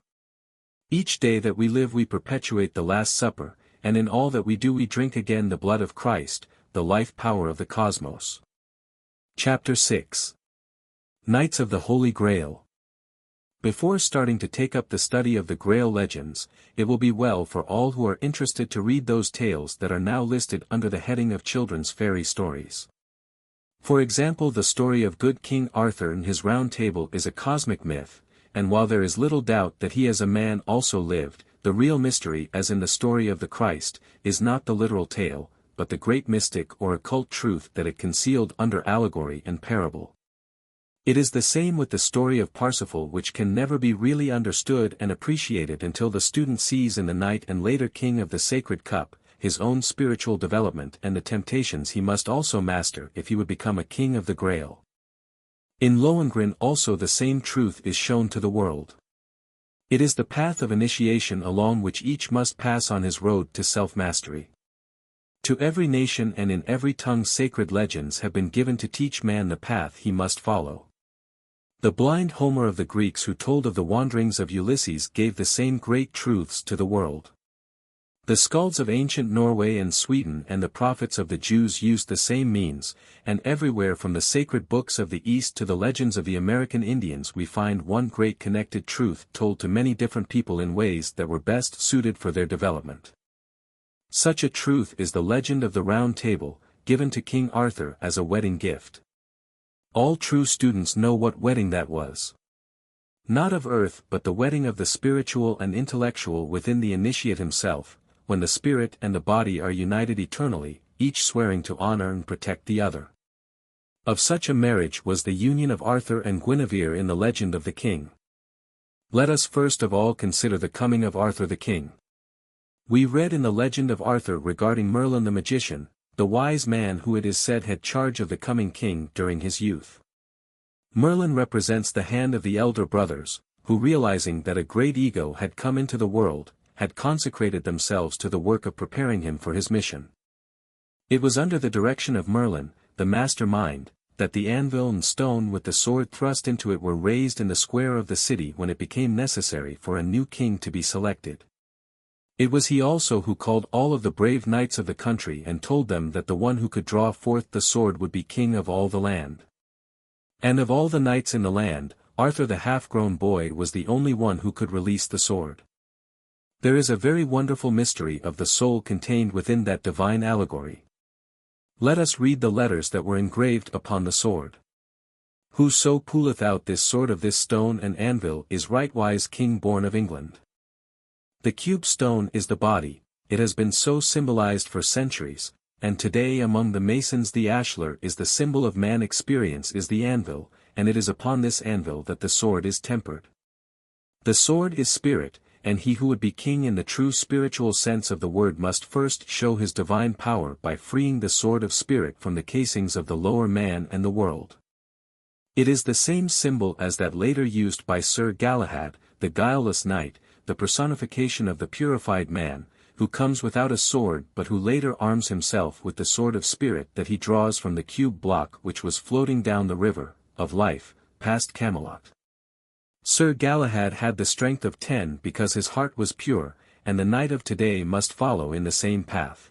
Each day that we live we perpetuate the Last Supper, and in all that we do we drink again the blood of Christ, the life power of the cosmos. Chapter 6. Knights of the Holy Grail. Before starting to take up the study of the Grail legends, it will be well for all who are interested to read those tales that are now listed under the heading of children's fairy stories. For example, the story of good King Arthur and his Round Table is a cosmic myth, and while there is little doubt that he as a man also lived, the real mystery as in the story of the Christ, is not the literal tale, but the great mystic or occult truth that it concealed under allegory and parable. It is the same with the story of Parsifal, which can never be really understood and appreciated until the student sees in the knight and later king of the sacred cup, his own spiritual development and the temptations he must also master if he would become a king of the Grail. In Lohengrin also the same truth is shown to the world. It is the path of initiation along which each must pass on his road to self-mastery. To every nation and in every tongue sacred legends have been given to teach man the path he must follow. The blind Homer of the Greeks who told of the wanderings of Ulysses gave the same great truths to the world. The skalds of ancient Norway and Sweden and the prophets of the Jews used the same means, and everywhere from the sacred books of the East to the legends of the American Indians we find one great connected truth told to many different people in ways that were best suited for their development. Such a truth is the legend of the Round Table, given to King Arthur as a wedding gift. All true students know what wedding that was. Not of earth but the wedding of the spiritual and intellectual within the initiate himself, when the spirit and the body are united eternally, each swearing to honor and protect the other. Of such a marriage was the union of Arthur and Guinevere in the legend of the king. Let us first of all consider the coming of Arthur the king. We read in the legend of Arthur regarding Merlin the magician, the wise man who it is said had charge of the coming king during his youth. Merlin represents the hand of the elder brothers, who realizing that a great ego had come into the world, had consecrated themselves to the work of preparing him for his mission. It was under the direction of Merlin, the master mind, that the anvil and stone with the sword thrust into it were raised in the square of the city when it became necessary for a new king to be selected. It was he also who called all of the brave knights of the country and told them that the one who could draw forth the sword would be king of all the land. And of all the knights in the land, Arthur the half-grown boy was the only one who could release the sword. There is a very wonderful mystery of the soul contained within that divine allegory. Let us read the letters that were engraved upon the sword. Whoso pulleth out this sword of this stone and anvil is rightwise king born of England. The cube stone is the body, it has been so symbolized for centuries, and today among the masons the ashlar is the symbol of man experience is the anvil, and it is upon this anvil that the sword is tempered. The sword is spirit, and he who would be king in the true spiritual sense of the word must first show his divine power by freeing the sword of spirit from the casings of the lower man and the world. It is the same symbol as that later used by Sir Galahad, the guileless knight, the personification of the purified man, who comes without a sword but who later arms himself with the sword of spirit that he draws from the cube block which was floating down the river, of life, past Camelot. Sir Galahad had the strength of 10 because his heart was pure, and the knight of today must follow in the same path.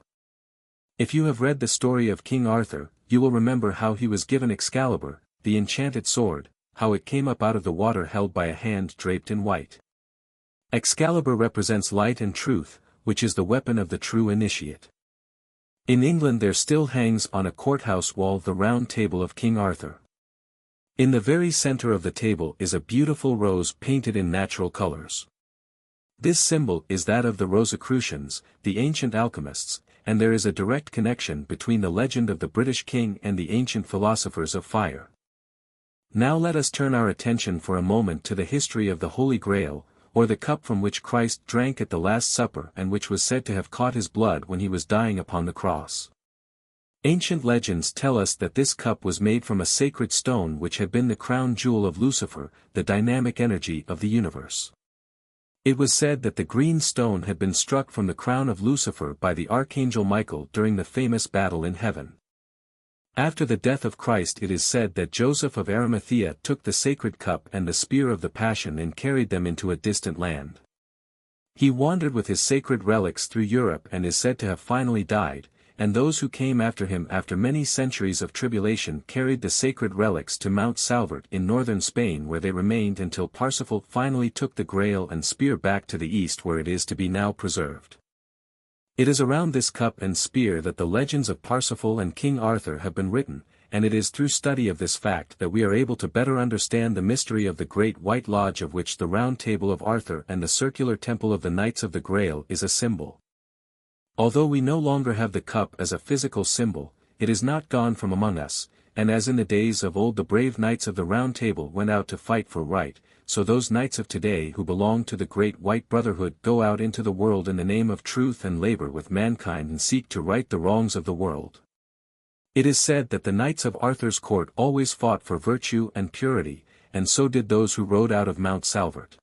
If you have read the story of King Arthur, you will remember how he was given Excalibur, the enchanted sword, how it came up out of the water held by a hand draped in white. Excalibur represents light and truth, which is the weapon of the true initiate. In England there still hangs on a courthouse wall the Round Table of King Arthur. In the very center of the table is a beautiful rose painted in natural colors. This symbol is that of the Rosicrucians, the ancient alchemists, and there is a direct connection between the legend of the British king and the ancient philosophers of fire. Now let us turn our attention for a moment to the history of the Holy Grail, or the cup from which Christ drank at the Last Supper and which was said to have caught his blood when he was dying upon the cross. Ancient legends tell us that this cup was made from a sacred stone which had been the crown jewel of Lucifer, the dynamic energy of the universe. It was said that the green stone had been struck from the crown of Lucifer by the archangel Michael during the famous battle in heaven. After the death of Christ it is said that Joseph of Arimathea took the sacred cup and the spear of the Passion and carried them into a distant land. He wandered with his sacred relics through Europe and is said to have finally died, and those who came after him after many centuries of tribulation carried the sacred relics to Mount Salvert in northern Spain where they remained until Parsifal finally took the Grail and spear back to the east where it is to be now preserved. It is around this cup and spear that the legends of Parsifal and King Arthur have been written, and it is through study of this fact that we are able to better understand the mystery of the Great White Lodge of which the Round Table of Arthur and the circular temple of the Knights of the Grail is a symbol. Although we no longer have the cup as a physical symbol, it is not gone from among us, and as in the days of old the brave knights of the Round Table went out to fight for right, so those knights of today who belong to the Great White Brotherhood go out into the world in the name of truth and labor with mankind and seek to right the wrongs of the world. It is said that the knights of Arthur's court always fought for virtue and purity, and so did those who rode out of Mount Salvert.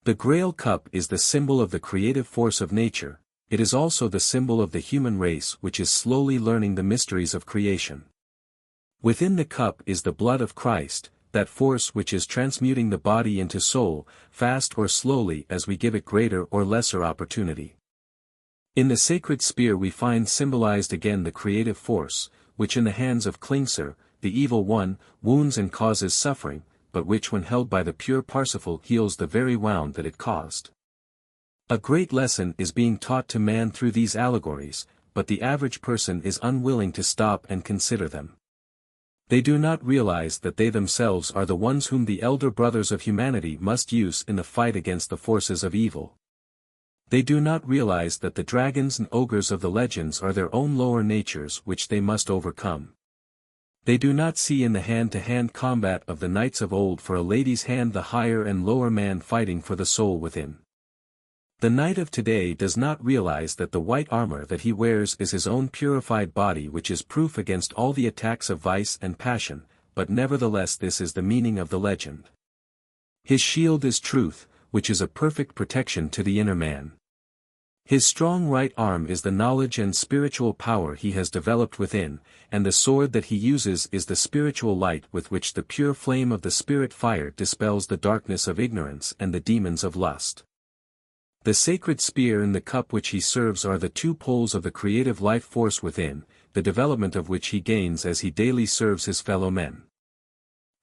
The Grail cup is the symbol of the creative force of nature. It is also the symbol of the human race which is slowly learning the mysteries of creation. Within the cup is the blood of Christ, that force which is transmuting the body into soul, fast or slowly as we give it greater or lesser opportunity. In the sacred spear we find symbolized again the creative force, which in the hands of Klingsor, the evil one, wounds and causes suffering, but which when held by the pure Parsifal heals the very wound that it caused. A great lesson is being taught to man through these allegories, but the average person is unwilling to stop and consider them. They do not realize that they themselves are the ones whom the elder brothers of humanity must use in the fight against the forces of evil. They do not realize that the dragons and ogres of the legends are their own lower natures which they must overcome. They do not see in the hand-to-hand combat of the knights of old for a lady's hand the higher and lower man fighting for the soul within. The knight of today does not realize that the white armor that he wears is his own purified body which is proof against all the attacks of vice and passion, but nevertheless this is the meaning of the legend. His shield is truth, which is a perfect protection to the inner man. His strong right arm is the knowledge and spiritual power he has developed within, and the sword that he uses is the spiritual light with which the pure flame of the spirit fire dispels the darkness of ignorance and the demons of lust. The sacred spear and the cup which he serves are the two poles of the creative life force within, the development of which he gains as he daily serves his fellow men.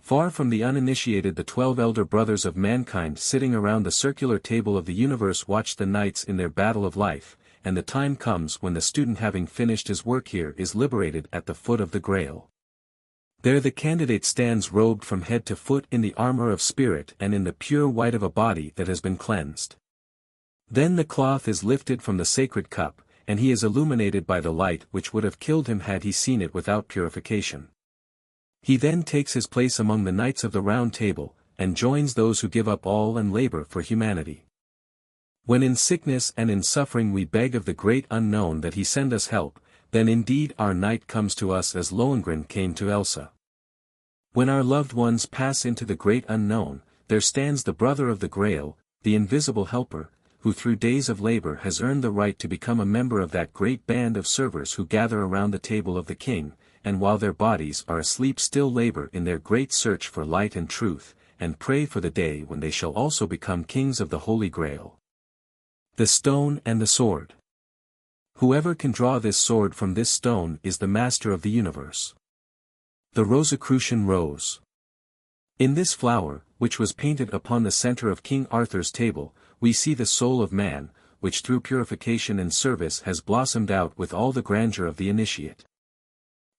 Far from the uninitiated, the 12 elder brothers of mankind sitting around the circular table of the universe watch the knights in their battle of life, and the time comes when the student having finished his work here is liberated at the foot of the Grail. There the candidate stands robed from head to foot in the armor of spirit and in the pure white of a body that has been cleansed. Then the cloth is lifted from the sacred cup, and he is illuminated by the light which would have killed him had he seen it without purification. He then takes his place among the knights of the Round Table, and joins those who give up all and labor for humanity. When in sickness and in suffering we beg of the great unknown that he send us help, then indeed our knight comes to us as Lohengrin came to Elsa. When our loved ones pass into the great unknown, there stands the brother of the Grail, the invisible helper, who through days of labor has earned the right to become a member of that great band of servers who gather around the table of the king, and while their bodies are asleep still labor in their great search for light and truth, and pray for the day when they shall also become kings of the Holy Grail. The stone and the sword. Whoever can draw this sword from this stone is the master of the universe. The Rosicrucian Rose. In this flower, which was painted upon the center of King Arthur's table, we see the soul of man, which through purification and service has blossomed out with all the grandeur of the initiate.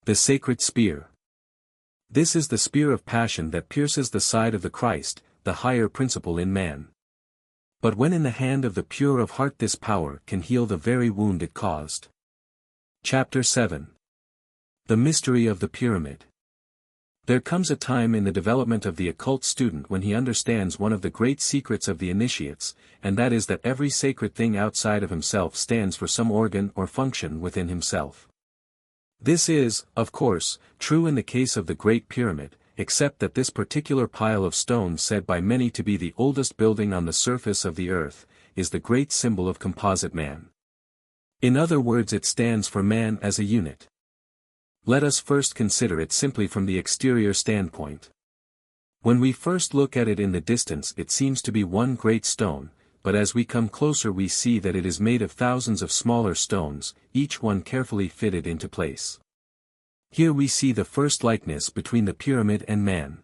The sacred spear. This is the spear of passion that pierces the side of the Christ, the higher principle in man. But when in the hand of the pure of heart this power can heal the very wound it caused. Chapter 7. The mystery of the pyramid. There comes a time in the development of the occult student when he understands one of the great secrets of the initiates, and that is that every sacred thing outside of himself stands for some organ or function within himself. This is, of course, true in the case of the Great Pyramid, except that this particular pile of stones said by many to be the oldest building on the surface of the earth, is the great symbol of composite man. In other words, it stands for man as a unit. Let us first consider it simply from the exterior standpoint. When we first look at it in the distance it seems to be one great stone, but as we come closer we see that it is made of thousands of smaller stones, each one carefully fitted into place. Here we see the first likeness between the pyramid and man.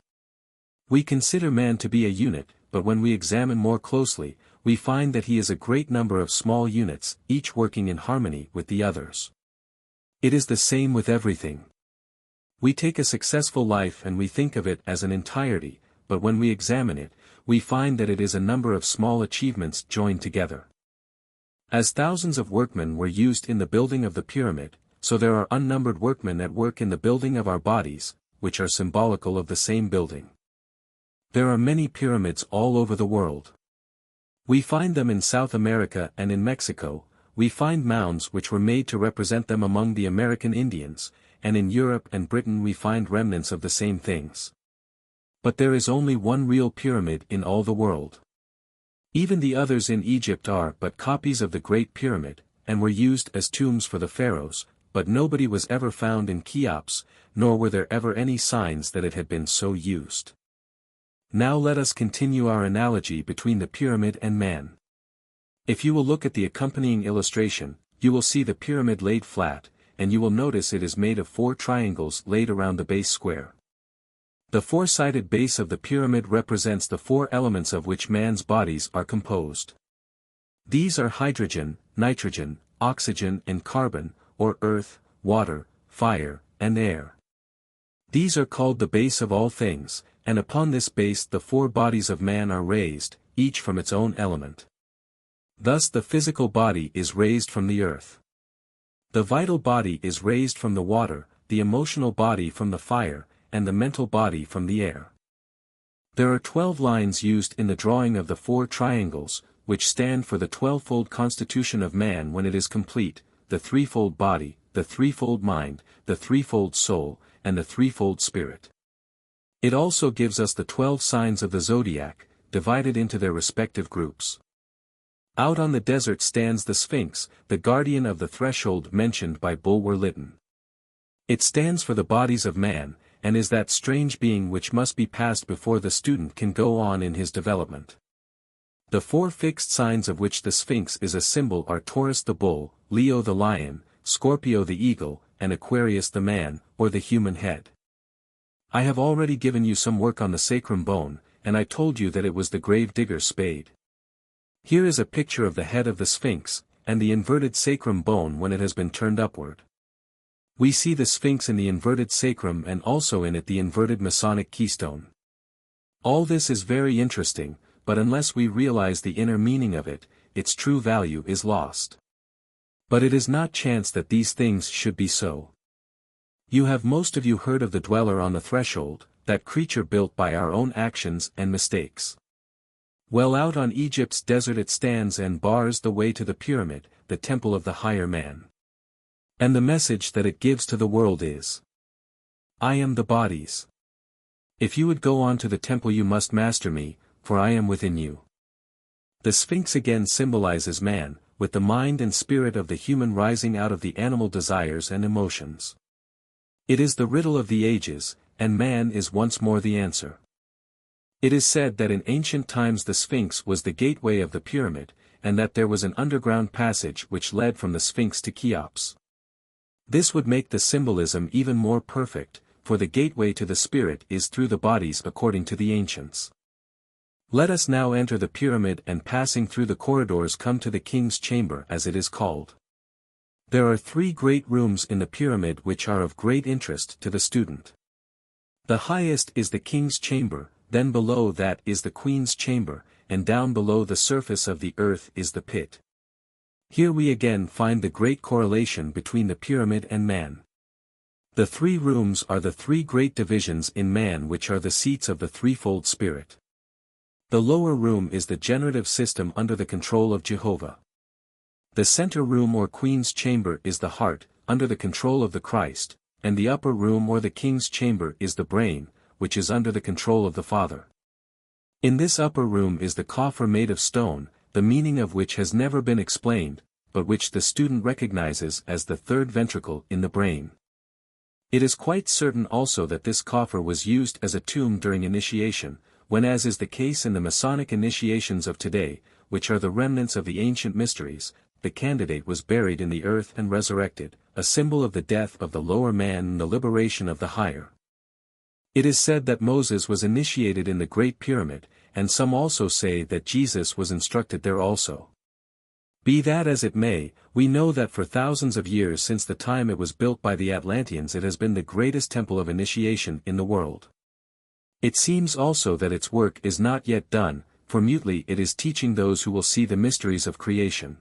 We consider man to be a unit, but when we examine more closely, we find that he is a great number of small units, each working in harmony with the others. It is the same with everything. We take a successful life and we think of it as an entirety, but when we examine it, we find that it is a number of small achievements joined together. As thousands of workmen were used in the building of the pyramid, so there are unnumbered workmen at work in the building of our bodies, which are symbolical of the same building. There are many pyramids all over the world. We find them in South America and in Mexico. We find mounds which were made to represent them among the American Indians, and in Europe and Britain we find remnants of the same things. But there is only one real pyramid in all the world. Even the others in Egypt are but copies of the Great Pyramid, and were used as tombs for the pharaohs, but nobody was ever found in Cheops, nor were there ever any signs that it had been so used. Now let us continue our analogy between the pyramid and man. If you will look at the accompanying illustration, you will see the pyramid laid flat, and you will notice it is made of 4 triangles laid around the base square. The 4-sided base of the pyramid represents the 4 elements of which man's bodies are composed. These are hydrogen, nitrogen, oxygen and carbon, or earth, water, fire, and air. These are called the base of all things, and upon this base the 4 bodies of man are raised, each from its own element. Thus the physical body is raised from the earth. The vital body is raised from the water, the emotional body from the fire, and the mental body from the air. There are 12 lines used in the drawing of the 4 triangles, which stand for the 12-fold constitution of man when it is complete, the 3-fold body, the 3-fold mind, the 3-fold soul, and the 3-fold spirit. It also gives us the 12 signs of the zodiac, divided into their respective groups. Out on the desert stands the Sphinx, the guardian of the threshold mentioned by Bulwer Lytton. It stands for the bodies of man, and is that strange being which must be passed before the student can go on in his development. The 4 fixed signs of which the Sphinx is a symbol are Taurus the bull, Leo the lion, Scorpio the eagle, and Aquarius the man, or the human head. I have already given you some work on the sacrum bone, and I told you that it was the grave digger's spade. Here is a picture of the head of the Sphinx, and the inverted sacrum bone when it has been turned upward. We see the Sphinx in the inverted sacrum and also in it the inverted Masonic keystone. All this is very interesting, but unless we realize the inner meaning of it, its true value is lost. But it is not chance that these things should be so. You have most of you heard of the dweller on the threshold, that creature built by our own actions and mistakes. Well, out on Egypt's desert it stands and bars the way to the pyramid, the temple of the higher man. And the message that it gives to the world is, I am the bodies. If you would go on to the temple you must master me, for I am within you. The Sphinx again symbolizes man, with the mind and spirit of the human rising out of the animal desires and emotions. It is the riddle of the ages, and man is once more the answer. It is said that in ancient times the Sphinx was the gateway of the pyramid, and that there was an underground passage which led from the Sphinx to Cheops. This would make the symbolism even more perfect, for the gateway to the spirit is through the bodies according to the ancients. Let us now enter the pyramid and passing through the corridors come to the king's chamber as it is called. There are 3 great rooms in the pyramid which are of great interest to the student. The highest is the king's chamber, then below that is the queen's chamber, and down below the surface of the earth is the pit. Here we again find the great correlation between the pyramid and man. The 3 rooms are the 3 great divisions in man which are the seats of the threefold spirit. The lower room is the generative system under the control of Jehovah. The center room or queen's chamber is the heart, under the control of the Christ, and the upper room or the king's chamber is the brain, which is under the control of the Father. In this upper room is the coffer made of stone, the meaning of which has never been explained, but which the student recognizes as the 3rd ventricle in the brain. It is quite certain also that this coffer was used as a tomb during initiation, when as is the case in the Masonic initiations of today, which are the remnants of the ancient mysteries, the candidate was buried in the earth and resurrected, a symbol of the death of the lower man and the liberation of the higher. It is said that Moses was initiated in the Great Pyramid, and some also say that Jesus was instructed there also. Be that as it may, we know that for thousands of years since the time it was built by the Atlanteans it has been the greatest temple of initiation in the world. It seems also that its work is not yet done, for mutely it is teaching those who will see the mysteries of creation.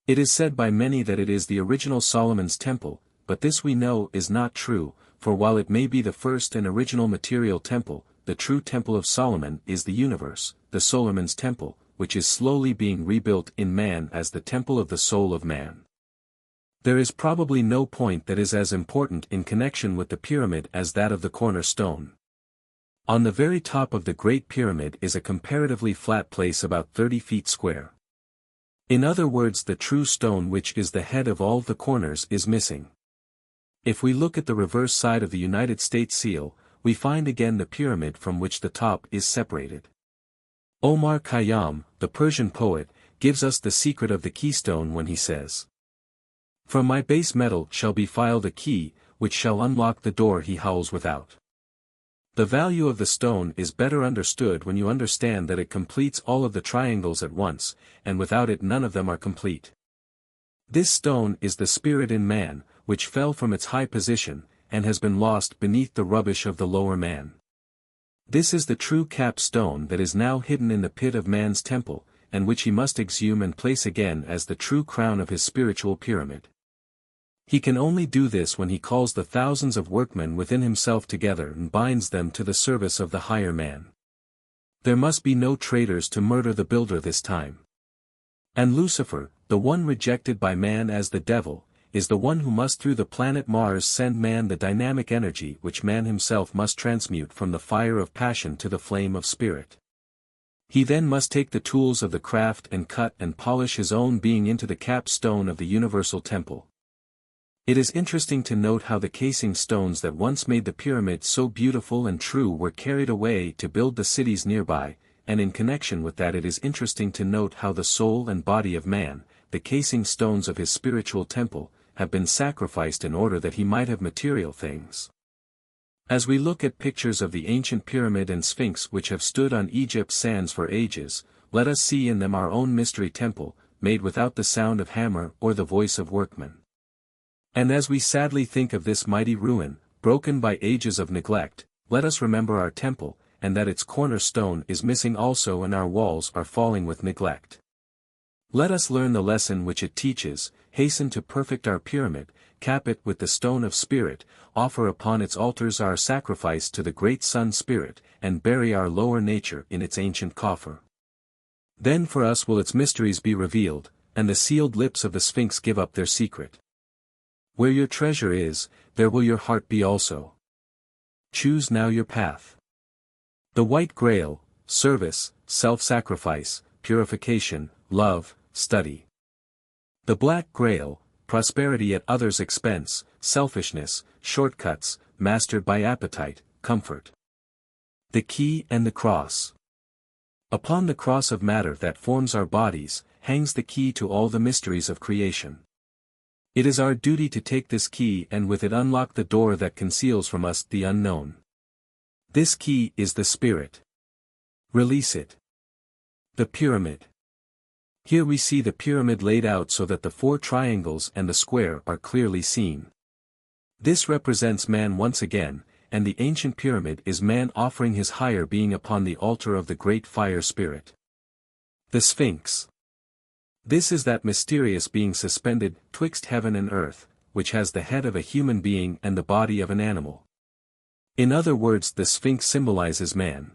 It is said by many that it is the original Solomon's temple, but this we know is not true, for while it may be the first and original material temple, the true temple of Solomon is the universe, the Solomon's temple, which is slowly being rebuilt in man as the temple of the soul of man. There is probably no point that is as important in connection with the pyramid as that of the cornerstone. On the very top of the Great Pyramid is a comparatively flat place about 30 feet square. In other words, the true stone which is the head of all the corners is missing. If we look at the reverse side of the United States seal, we find again the pyramid from which the top is separated. Omar Khayyam, the Persian poet, gives us the secret of the keystone when he says, "From my base metal shall be filed a key, which shall unlock the door he howls without." The value of the stone is better understood when you understand that it completes all of the triangles at once, and without it none of them are complete. This stone is the spirit in man, which fell from its high position, and has been lost beneath the rubbish of the lower man. This is the true capstone that is now hidden in the pit of man's temple, and which he must exhume and place again as the true crown of his spiritual pyramid. He can only do this when he calls the thousands of workmen within himself together and binds them to the service of the higher man. There must be no traitors to murder the builder this time. And Lucifer, the one rejected by man as the devil, is the one who must through the planet Mars send man the dynamic energy which man himself must transmute from the fire of passion to the flame of spirit. He then must take the tools of the craft and cut and polish his own being into the capstone of the universal temple. It is interesting to note how the casing stones that once made the pyramid so beautiful and true were carried away to build the cities nearby, and in connection with that it is interesting to note how the soul and body of man, the casing stones of his spiritual temple, have been sacrificed in order that he might have material things. As we look at pictures of the ancient pyramid and sphinx which have stood on Egypt's sands for ages, let us see in them our own mystery temple, made without the sound of hammer or the voice of workman. And as we sadly think of this mighty ruin, broken by ages of neglect, let us remember our temple, and that its cornerstone is missing also and our walls are falling with neglect. Let us learn the lesson which it teaches, hasten to perfect our pyramid, cap it with the stone of spirit, offer upon its altars our sacrifice to the great Sun Spirit, and bury our lower nature in its ancient coffer. Then for us will its mysteries be revealed, and the sealed lips of the Sphinx give up their secret. Where your treasure is, there will your heart be also. Choose now your path. The white Grail, service, self-sacrifice, purification, love, study. The black Grail, prosperity at others' expense, selfishness, shortcuts, mastered by appetite, comfort. The key and the cross. Upon the cross of matter that forms our bodies, hangs the key to all the mysteries of creation. It is our duty to take this key and with it unlock the door that conceals from us the unknown. This key is the spirit. Release it. The pyramid. Here we see the pyramid laid out so that the four triangles and the square are clearly seen. This represents man once again, and the ancient pyramid is man offering his higher being upon the altar of the great fire spirit. The Sphinx. This is that mysterious being suspended twixt heaven and earth, which has the head of a human being and the body of an animal. In other words, the Sphinx symbolizes man.